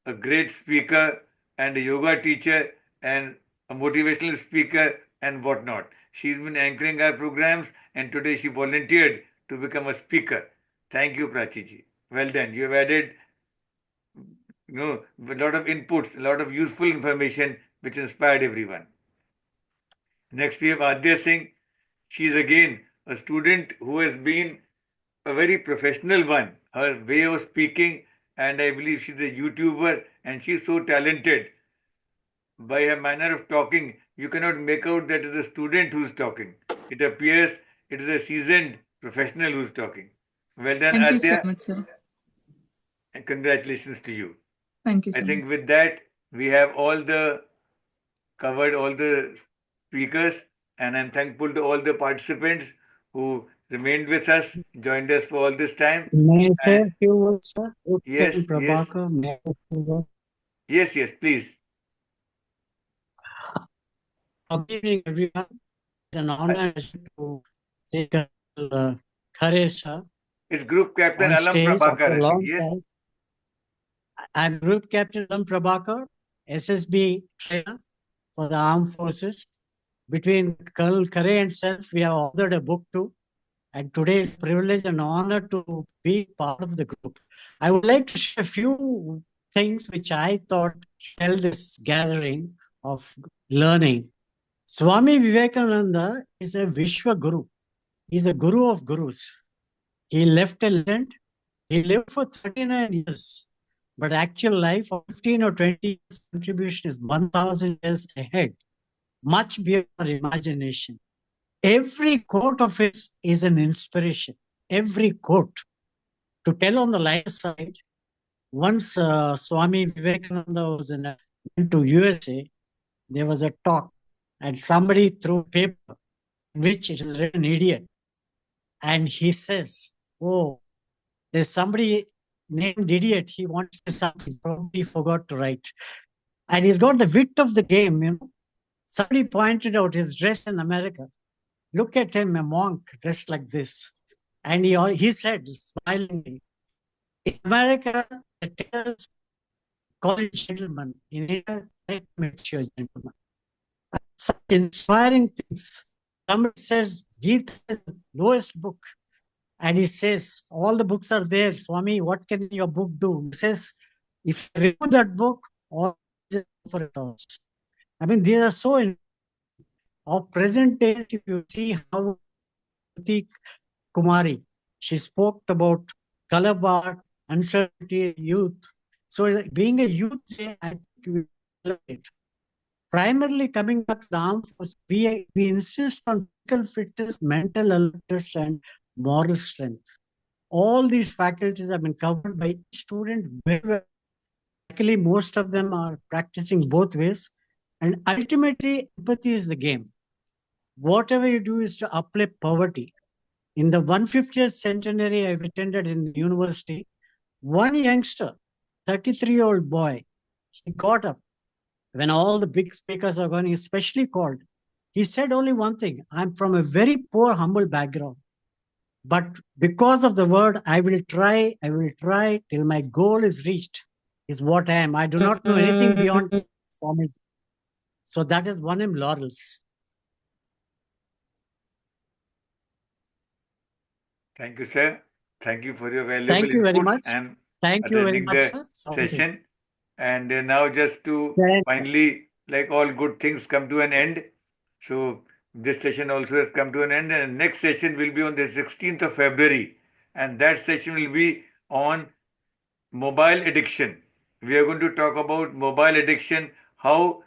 a great speaker, and a yoga teacher, and a motivational speaker, and whatnot. She's been anchoring our programs, and today she volunteered to become a speaker. Thank you, Prachi. Well done. You have added a lot of inputs, a lot of useful information which inspired everyone. Next, we have Adya Singh. She is again a student who has been a very professional one. Her way of speaking, and I believe she's a YouTuber, and she's so talented. By her manner of talking, you cannot make out that it is a student who's talking. It appears it is a seasoned professional who's talking. Well done, Thank you so Adya, much, sir. and congratulations to you. Thank you I so think much. with that, we have covered all the speakers, and I'm thankful to all the participants who remained with us, joined us for all this time. May I say And a few words, sir? yes, Captain Prabhakar, may I say a few words? yes, please. Good evening, everyone. It's an honor to see Colonel Khare, sir, It's Group Captain on Alam stage after Prabhakar, a I think. long Yes. time. I'm Group Captain Alam Prabhakar, SSB trainer for the Armed Forces. Between Colonel Khare and self, we have authored a book too. And today is a privilege and honor to be part of the group. I would like to share a few things which I thought held this gathering of learning. Swami Vivekananda is a Vishwa Guru. He's the Guru of Gurus. He left a legend. He lived for 39 years, but actual life of 15 or 20 years contribution is 1,000 years ahead, much beyond our imagination. Every quote of his is an inspiration. Every quote. To tell on the lighter side, once Swami Vivekananda went to USA, there was a talk, and somebody threw paper in which it is written idiot. And he says, oh, there's somebody named idiot. He wants to say something, probably forgot to write. And he's got the wit of the game, you know. Somebody pointed out his dress in America. Look at him, a monk dressed like this. And he said, smilingly, in America, the tailors call it gentleman. In India, it makes you a gentleman. Such inspiring things. Somebody says, Gita is the lowest book. And he says, all the books are there. Swami, what can your book do? He says, if you remove that book, all is for it all. I mean, these are so in of present days. If you see how Kumari, she spoke about color bar, uncertainty, youth. So being a youth, I think we celebrate. Primarily coming back to the armed force, we insist on physical fitness, mental alertness, and moral strength. All these faculties have been covered by each student very well. Luckily, most of them are practicing both ways. And ultimately, empathy is the game. Whatever you do is to uplift poverty. In the 150th centenary I've attended in the university, one youngster, 33-year-old boy, he got up when all the big speakers are going, especially called. He said only one thing, I'm from a very poor, humble background. But because of the word, I will try till my goal is reached, is what I am. I do not know anything beyond Swami. So that has won him laurels. Thank you, sir. Thank you for your valuable Thank you very inputs much. and Thank you very attending much, the sir. session. And now just to finally, like all good things come to an end. So this session also has come to an end, and next session will be on the 16th of February. And that session will be on mobile addiction. We are going to talk about mobile addiction, how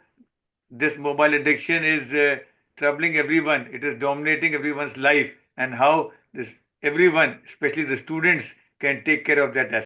this mobile addiction is troubling everyone. It is dominating everyone's life, and how this everyone, especially the students, can take care of that aspect.